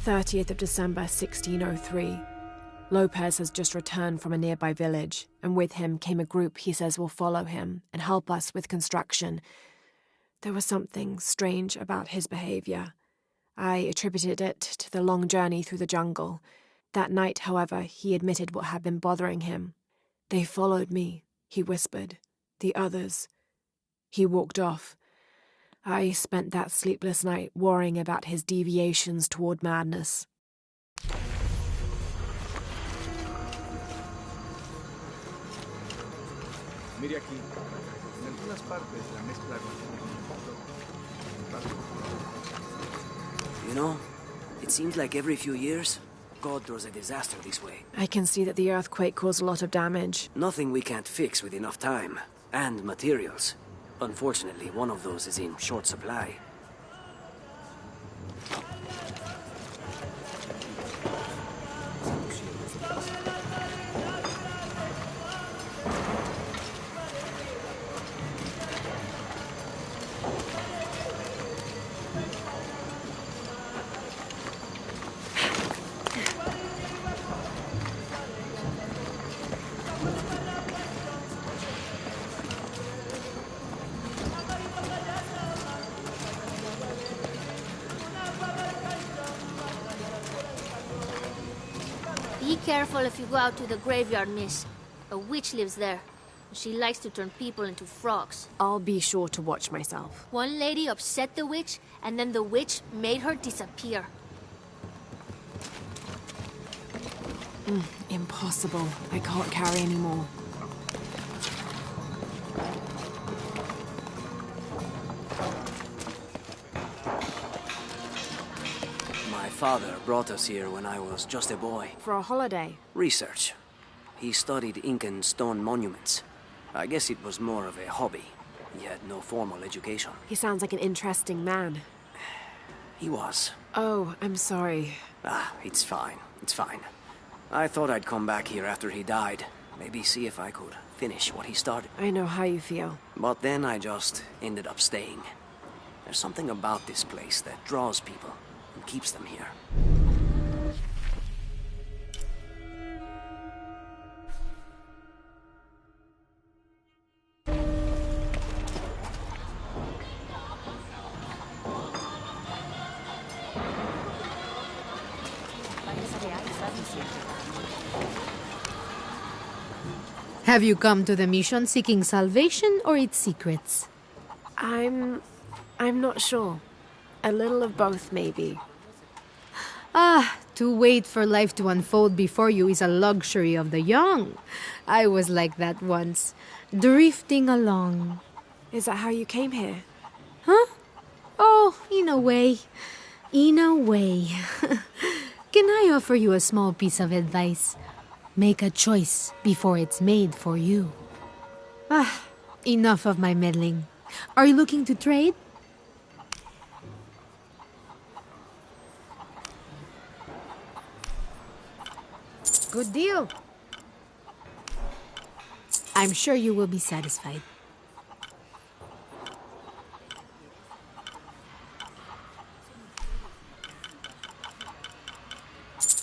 30th of December, 1603. Lopez has just returned from a nearby village, and with him came a group he says will follow him and help us with construction. There was something strange about his behavior. I attributed it to the long journey through the jungle. That night, however, he admitted what had been bothering him. "They followed me," he whispered. "The others." He walked off. I spent that sleepless night worrying about his deviations toward madness. Mire aquí, en algunas partes la mezcla You know, it seems like every few years, God throws a disaster this way. I can see that the earthquake caused a lot of damage. Nothing we can't fix with enough time. And materials. Unfortunately, one of those is in short supply. Be careful if you go out to the graveyard, miss. A witch lives there. She likes to turn people into frogs. I'll be sure to watch myself. One lady upset the witch, and then the witch made her disappear. Impossible. I can't carry anymore. My father brought us here when I was just a boy. For a holiday? Research. He studied Incan stone monuments. I guess it was more of a hobby. He had no formal education. He sounds like an interesting man. He was. Oh, I'm sorry. It's fine. It's fine. I thought I'd come back here after he died. Maybe see if I could finish what he started. I know how you feel. But then I just ended up staying. There's something about this place that draws people and keeps them here. Have you come to the mission seeking salvation or its secrets? I'm not sure. A little of both, maybe. To wait for life to unfold before you is a luxury of the young. I was like that once, drifting along. Is that how you came here? Huh? Oh, in a way. In a way. Can I offer you a small piece of advice? Make a choice before it's made for you. Enough of my meddling. Are you looking to trade? Good deal. I'm sure you will be satisfied.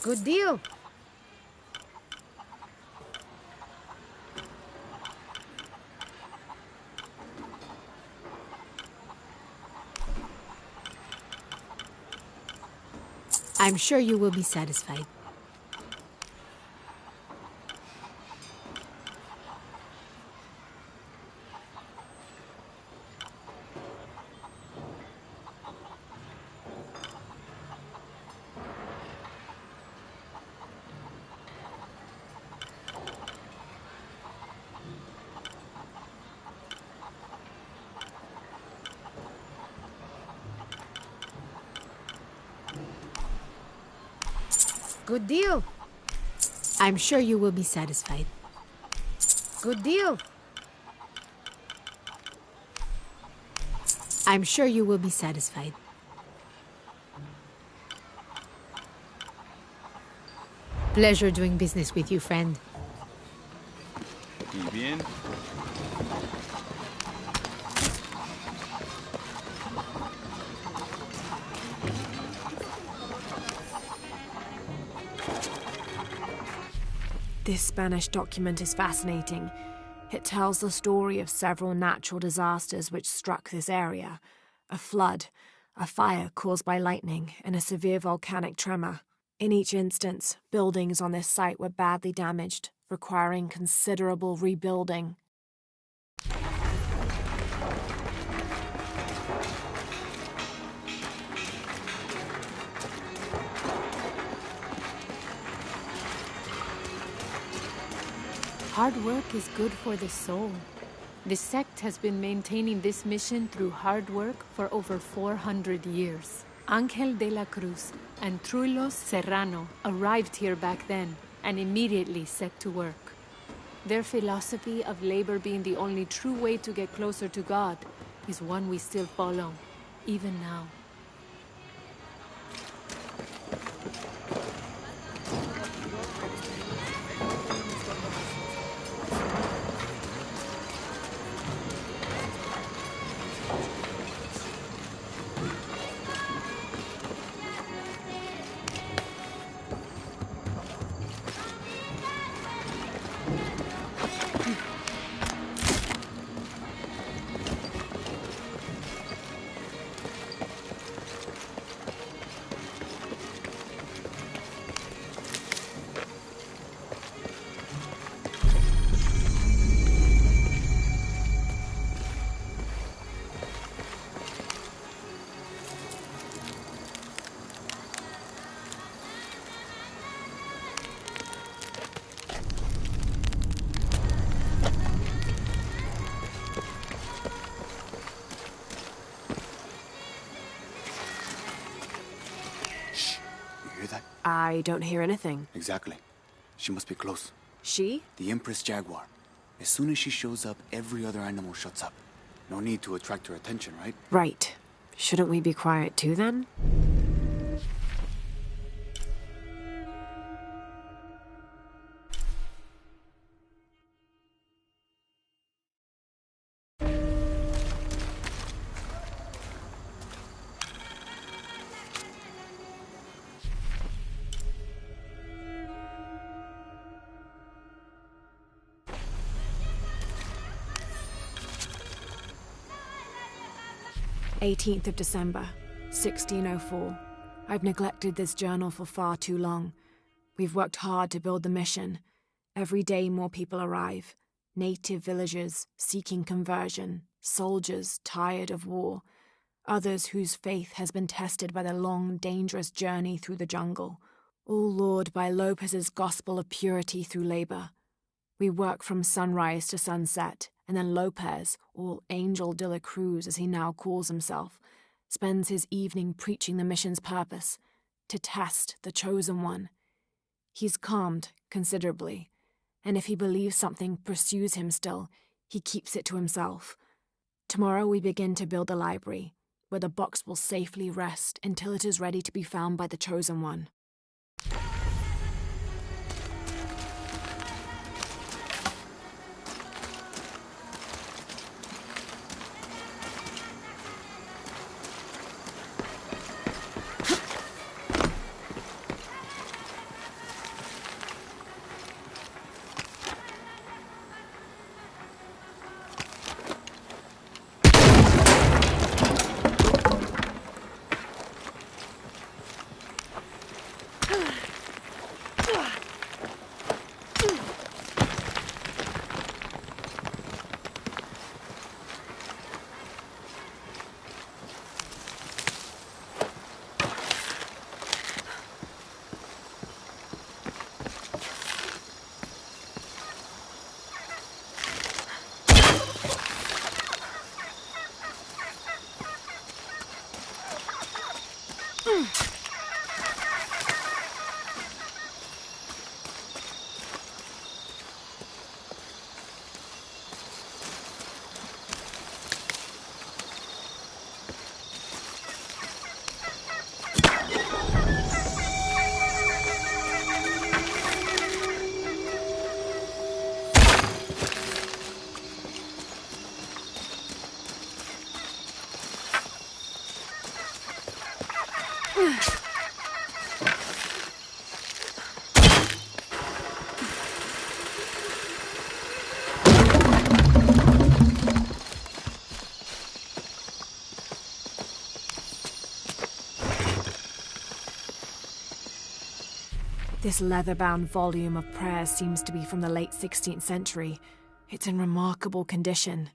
Good deal. I'm sure you will be satisfied. Good deal. I'm sure you will be satisfied. Good deal. I'm sure you will be satisfied. Pleasure doing business with you, friend. ¿Y bien? This Spanish document is fascinating. It tells the story of several natural disasters which struck this area. A flood, a fire caused by lightning, and a severe volcanic tremor. In each instance, buildings on this site were badly damaged, requiring considerable rebuilding. Hard work is good for the soul. The sect has been maintaining this mission through hard work for over 400 years. Angel de la Cruz and Truilos Serrano arrived here back then and immediately set to work. Their philosophy of labor being the only true way to get closer to God is one we still follow, even now. I don't hear anything. Exactly. She must be close. She? The Empress Jaguar. As soon as she shows up, every other animal shuts up. No need to attract her attention, right? Right. Shouldn't we be quiet too, then? "18th of December, 1604. I've neglected this journal for far too long. We've worked hard to build the mission. Every day more people arrive. Native villagers seeking conversion, soldiers tired of war, others whose faith has been tested by the long, dangerous journey through the jungle, all lured by Lopez's gospel of purity through labor. We work from sunrise to sunset, and then Lopez, or Angel de la Cruz as he now calls himself, spends his evening preaching the mission's purpose, to test the chosen one. He's calmed considerably, and if he believes something pursues him still, he keeps it to himself. Tomorrow we begin to build the library, where the box will safely rest until it is ready to be found by the chosen one. This leather-bound volume of prayers seems to be from the late 16th century. It's in remarkable condition.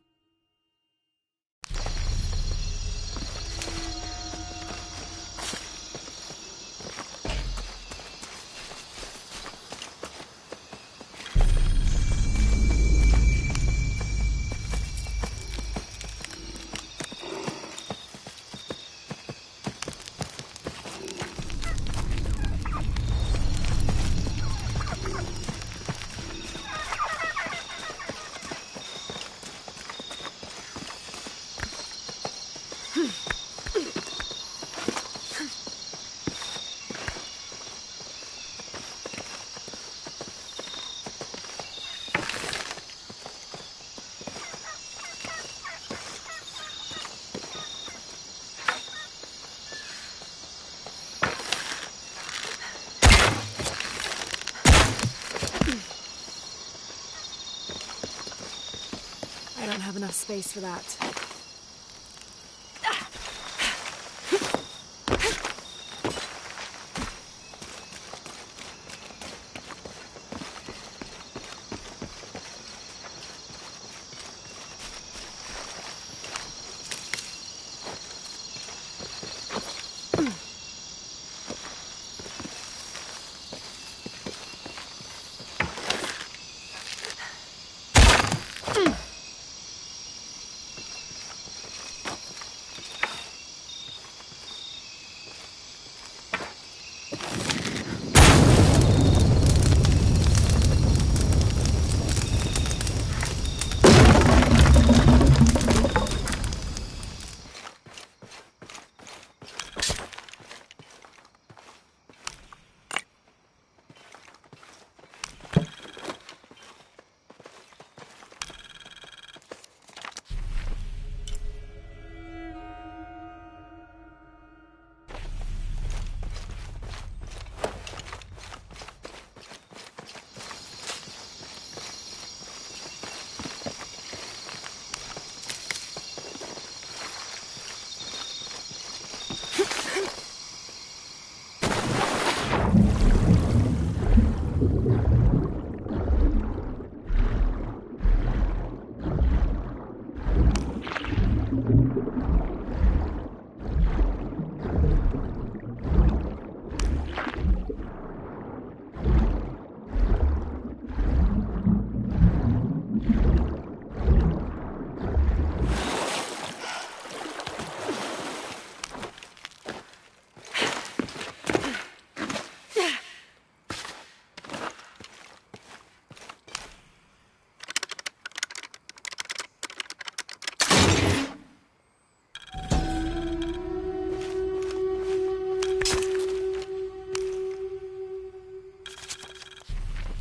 I don't have enough space for that.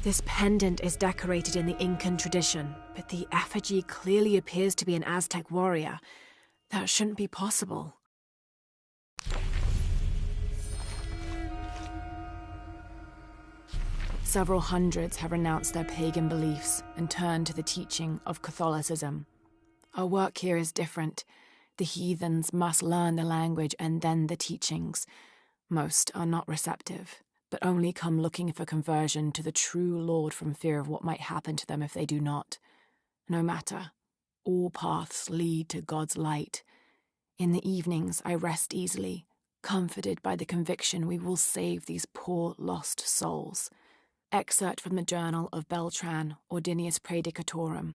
This pendant is decorated in the Incan tradition, but the effigy clearly appears to be an Aztec warrior. That shouldn't be possible. Several hundreds have renounced their pagan beliefs and turned to the teaching of Catholicism. Our work here is different. The heathens must learn the language and then the teachings. Most are not receptive, but only come looking for conversion to the true Lord from fear of what might happen to them if they do not. No matter. All paths lead to God's light. In the evenings, I rest easily, comforted by the conviction we will save these poor, lost souls. Excerpt from the journal of Beltran, Ordinius Praedicatorum.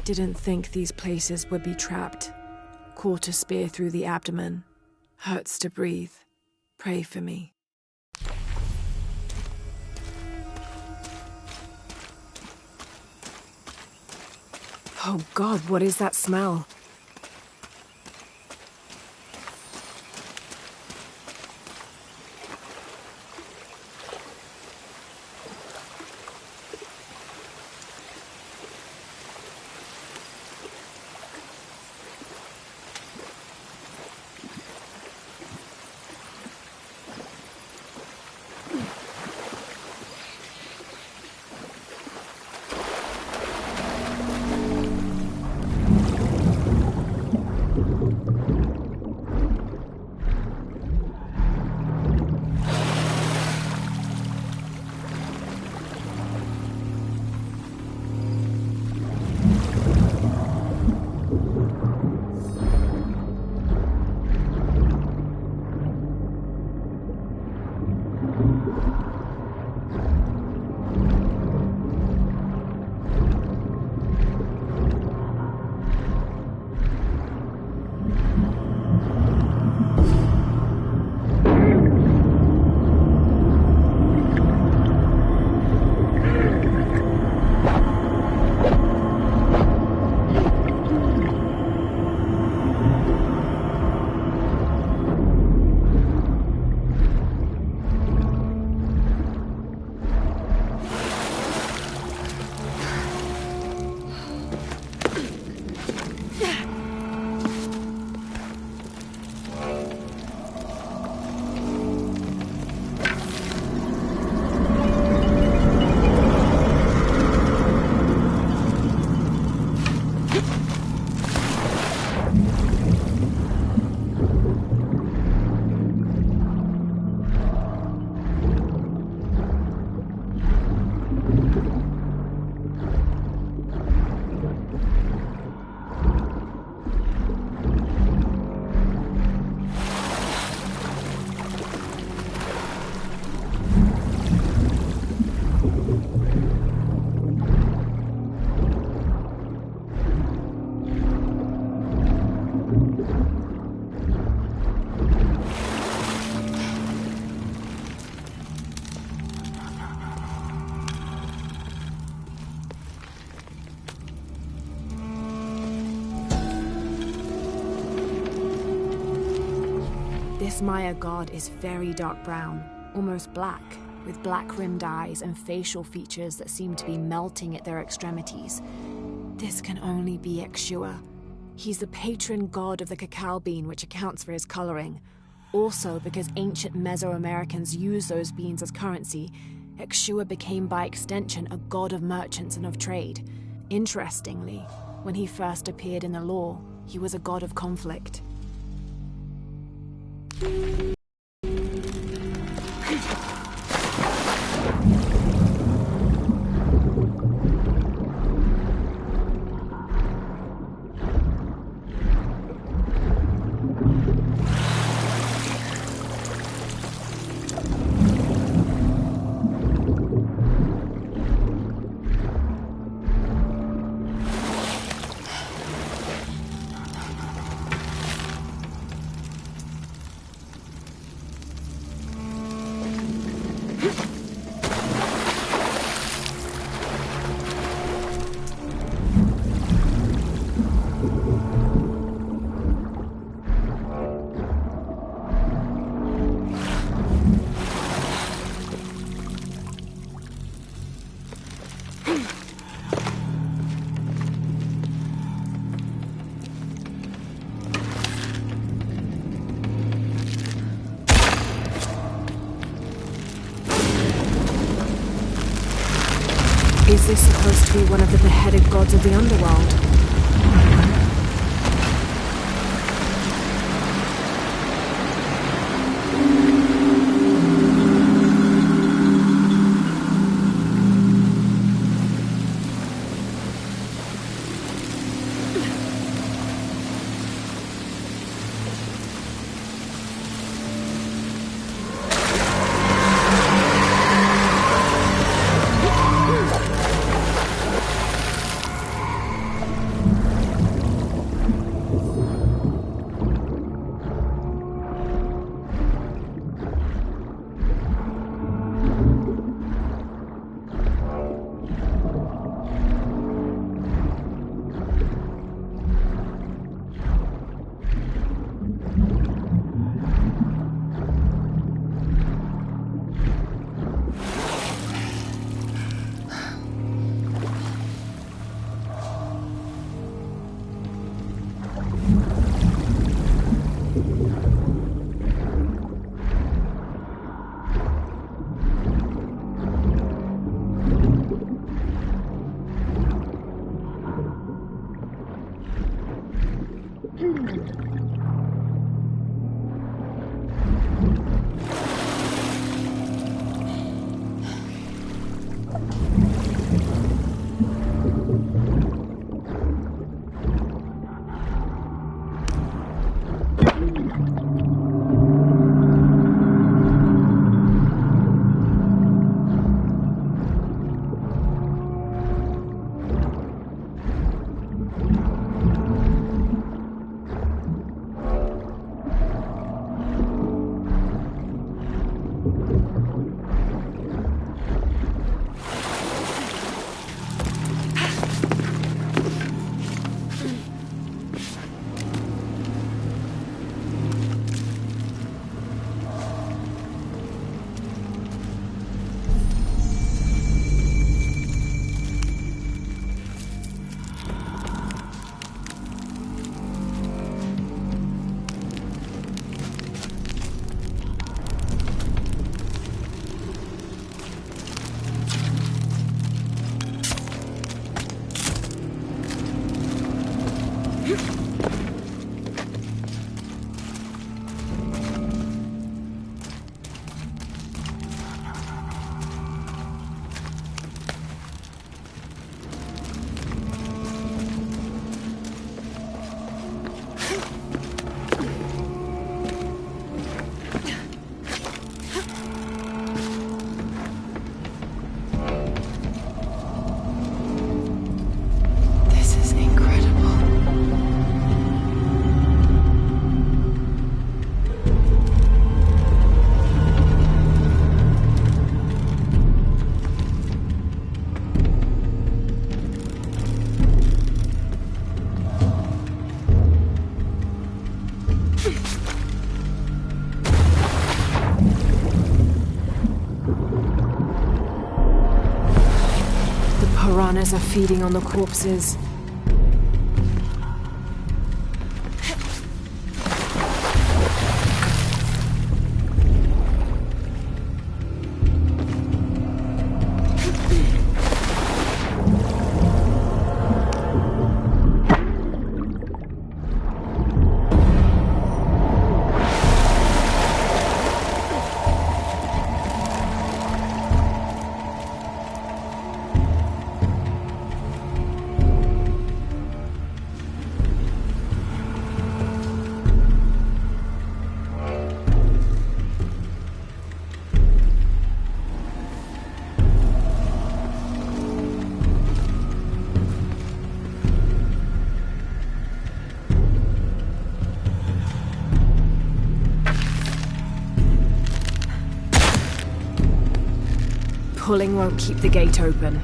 Didn't think these places would be trapped. Caught a spear through the abdomen. Hurts to breathe. Pray for me. Oh God, what is that smell? This Maya god is very dark brown, almost black, with black-rimmed eyes and facial features that seem to be melting at their extremities. This can only be Yeshua. He's the patron god of the cacao bean, which accounts for his coloring. Also, because ancient Mesoamericans used those beans as currency, Yeshua became by extension a god of merchants and of trade. Interestingly, when he first appeared in the law, he was a god of conflict. Is this supposed to be one of the beheaded gods of the underworld? Piranhas are feeding on the corpses. Pulling won't keep the gate open.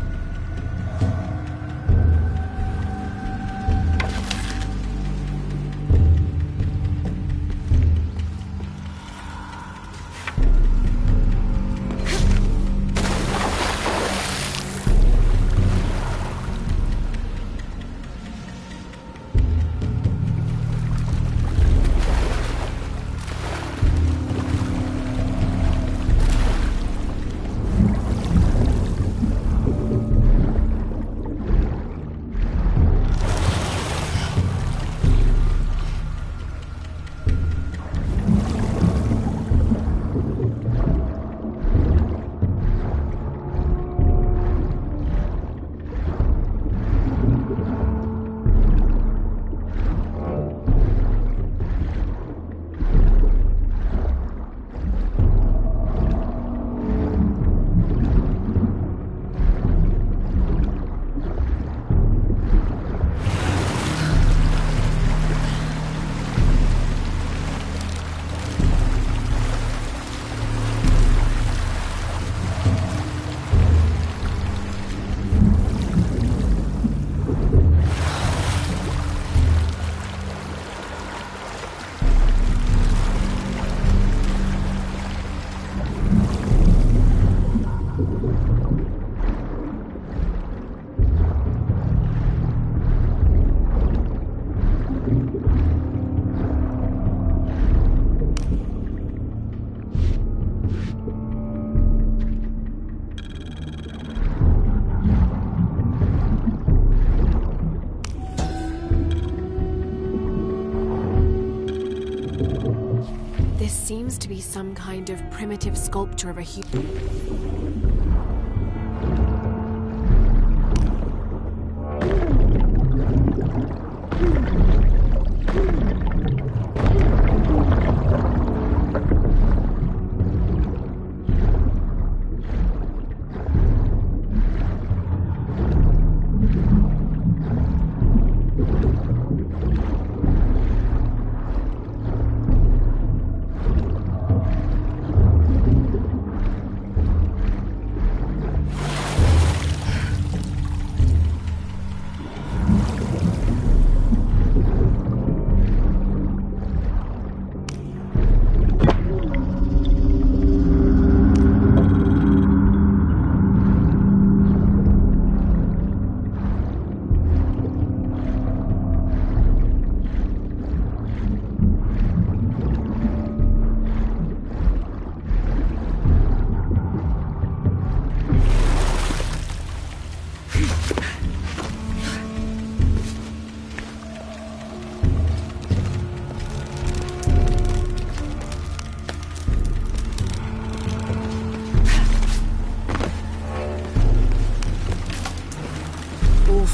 Seems to be some kind of primitive sculpture of a human.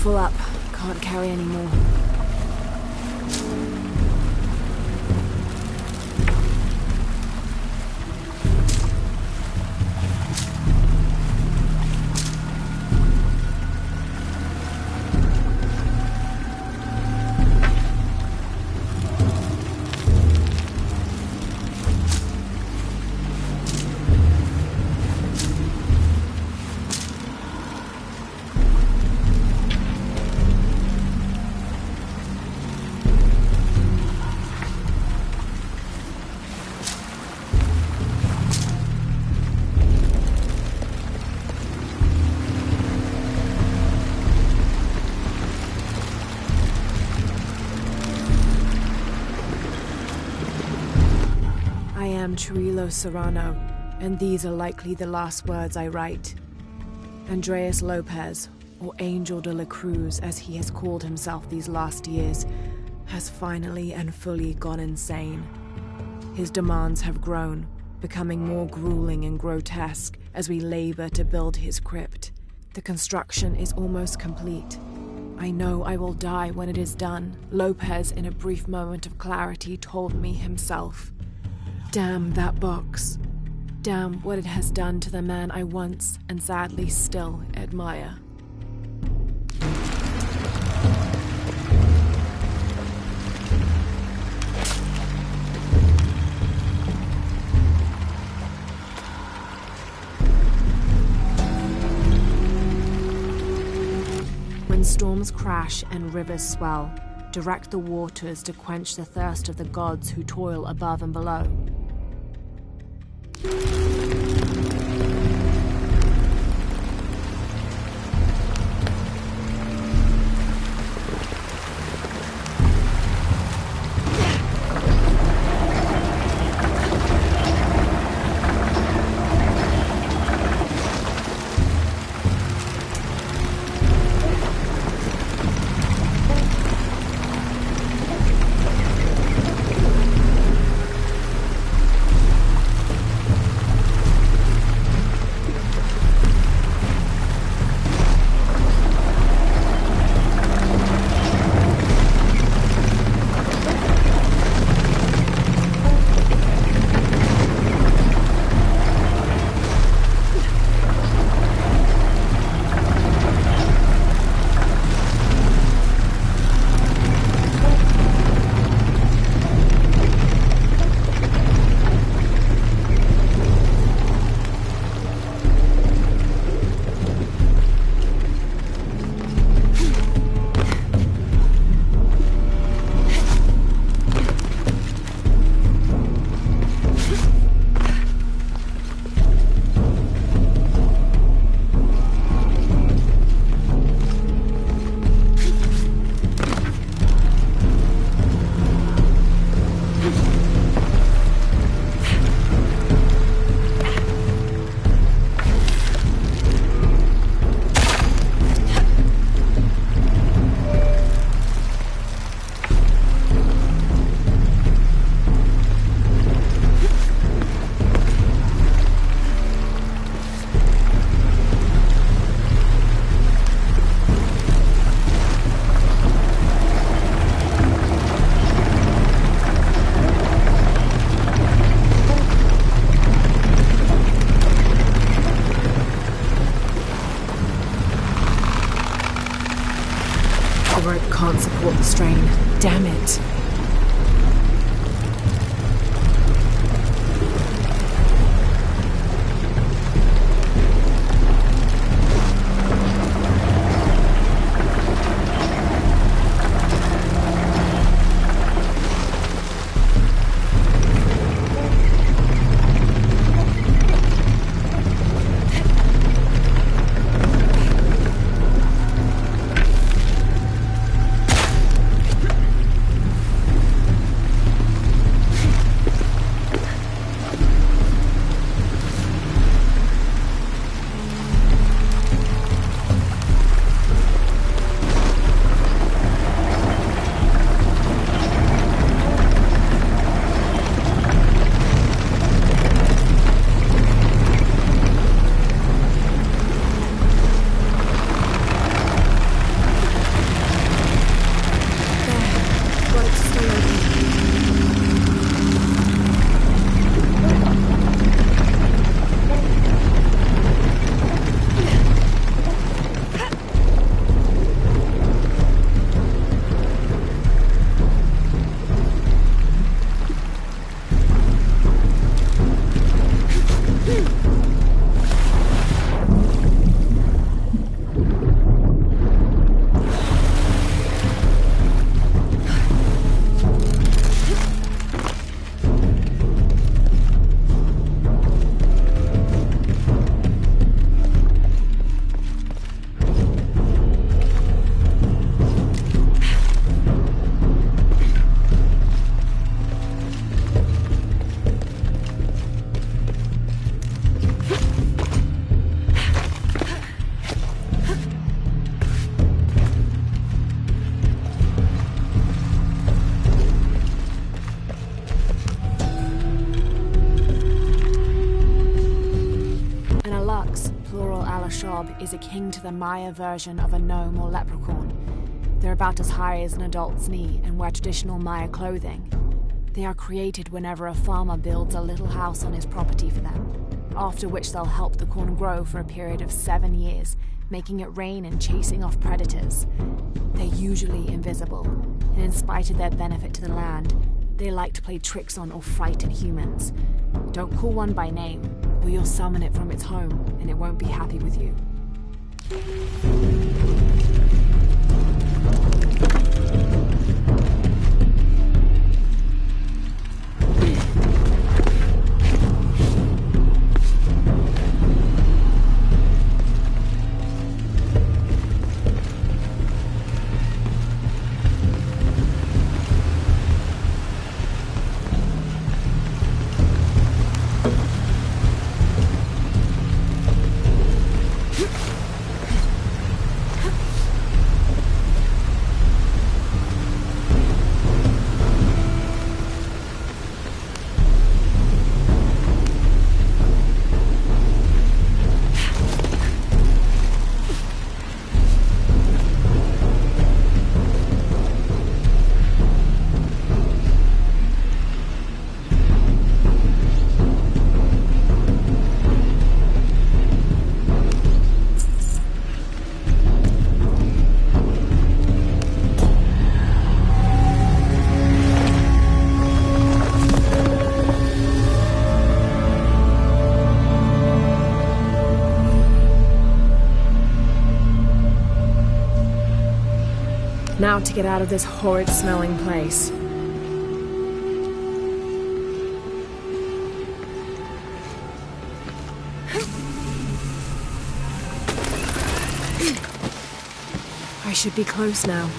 full up. Can't carry any more. Cirilo Serrano, and these are likely the last words I write. Andreas Lopez, or Angel de la Cruz as he has called himself these last years, has finally and fully gone insane. His demands have grown, becoming more grueling and grotesque as we labor to build his crypt. The construction is almost complete. I know I will die when it is done, Lopez, in a brief moment of clarity, told me himself. Damn that box. Damn what it has done to the man I once, and sadly still, admire. When storms crash and rivers swell, direct the waters to quench the thirst of the gods who toil above and below. Can't support the strain. Damn it. job is akin to the Maya version of a gnome or leprechaun. They're about as high as an adult's knee and wear traditional Maya clothing. They are created whenever a farmer builds a little house on his property for them, after which they'll help the corn grow for a period of 7 years, making it rain and chasing off predators. They're usually invisible, and in spite of their benefit to the land, they like to play tricks on or frighten humans. Don't call one by name, or you'll summon it from its home, and it won't be happy with you. Now to get out of this horrid-smelling place. I should be close now.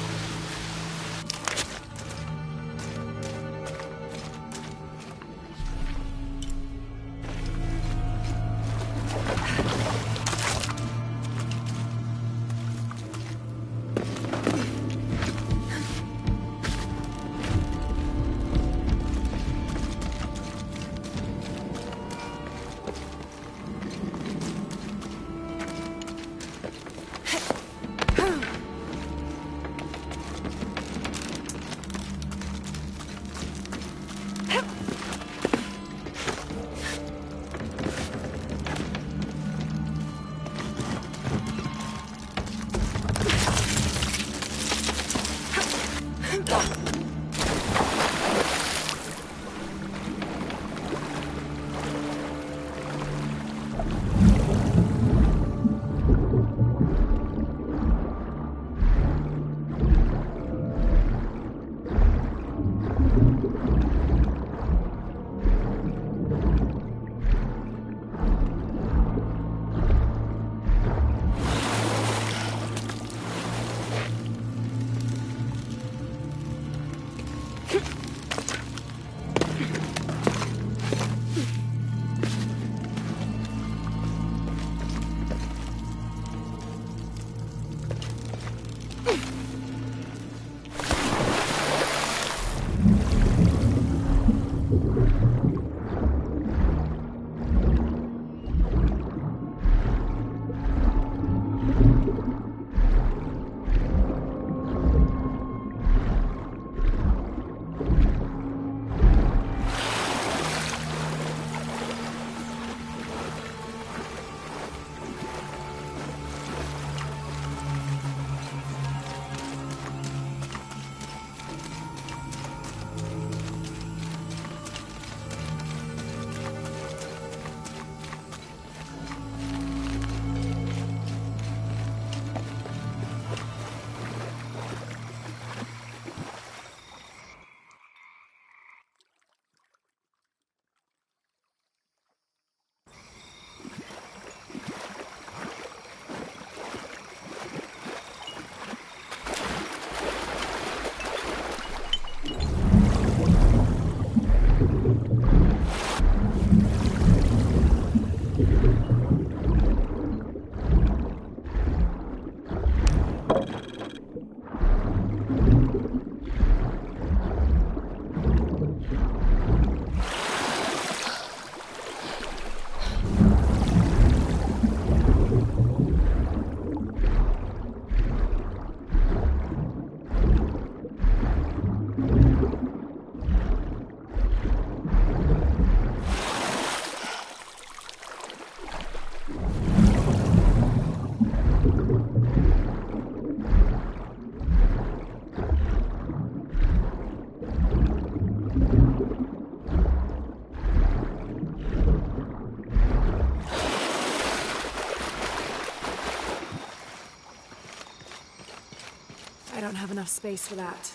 I don't have enough space for that.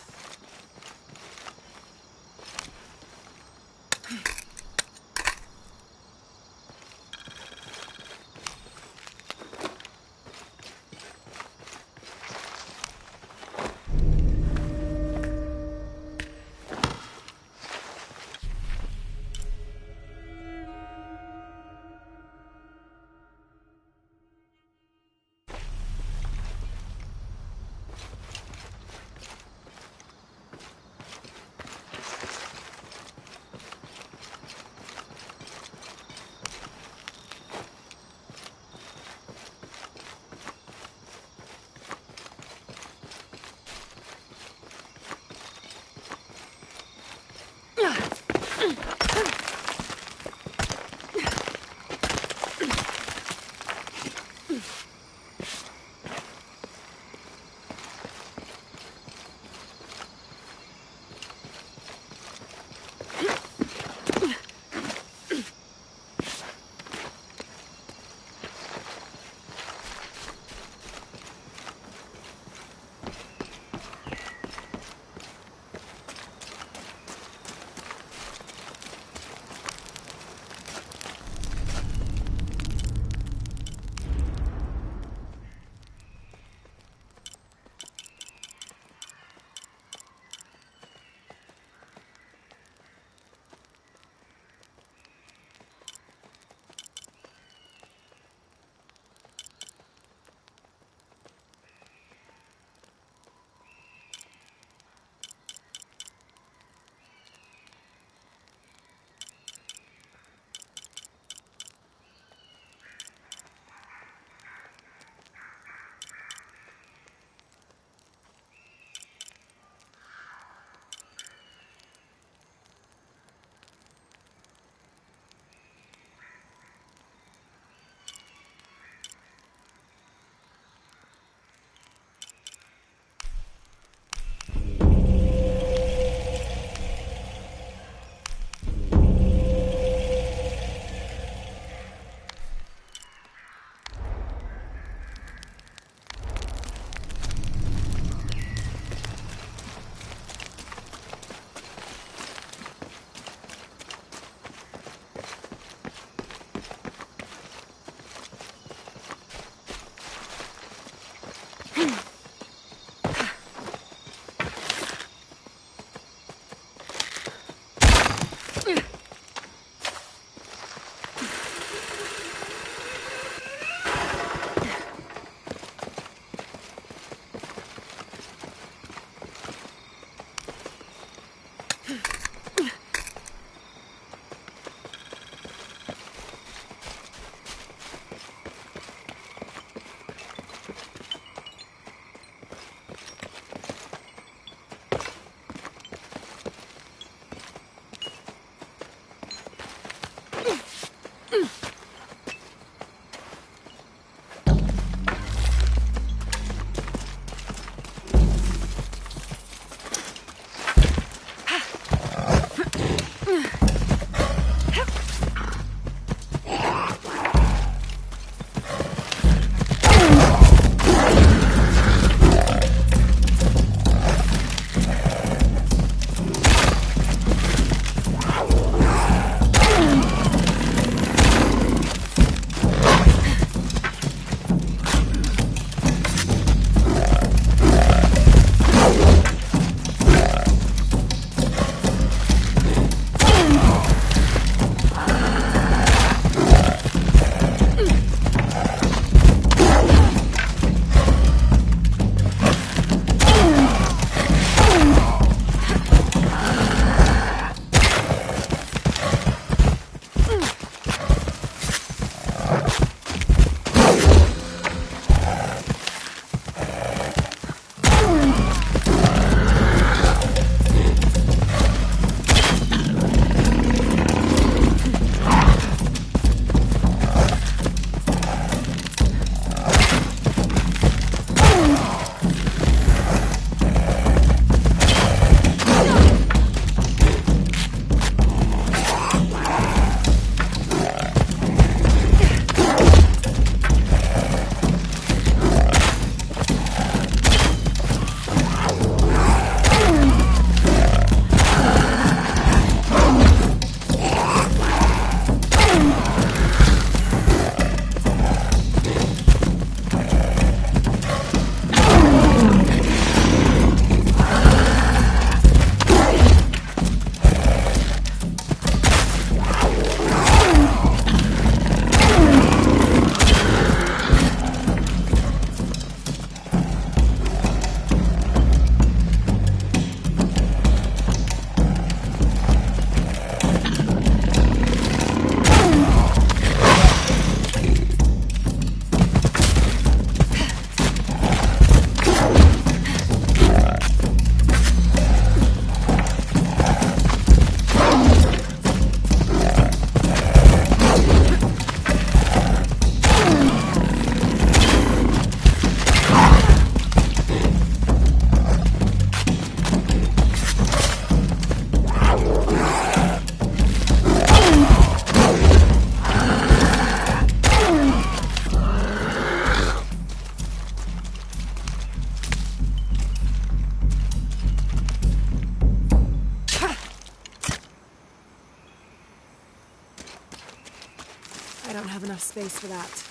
have enough space for that.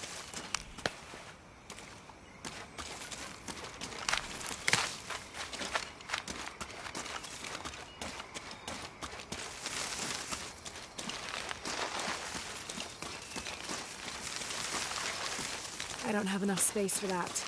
I don't have enough space for that.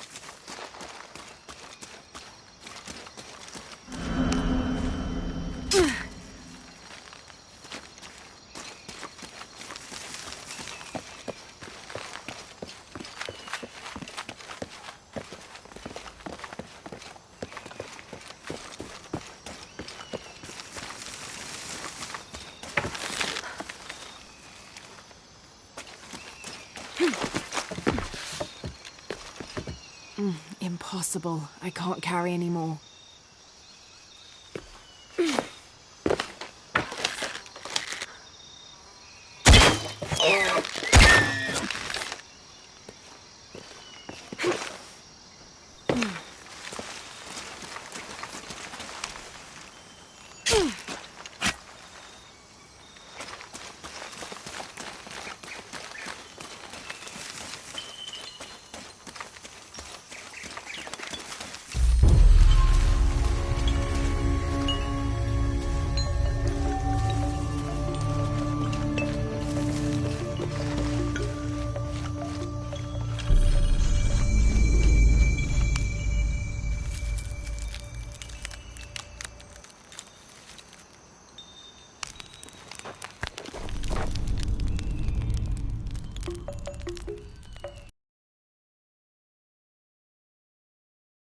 Impossible. I can't carry anymore.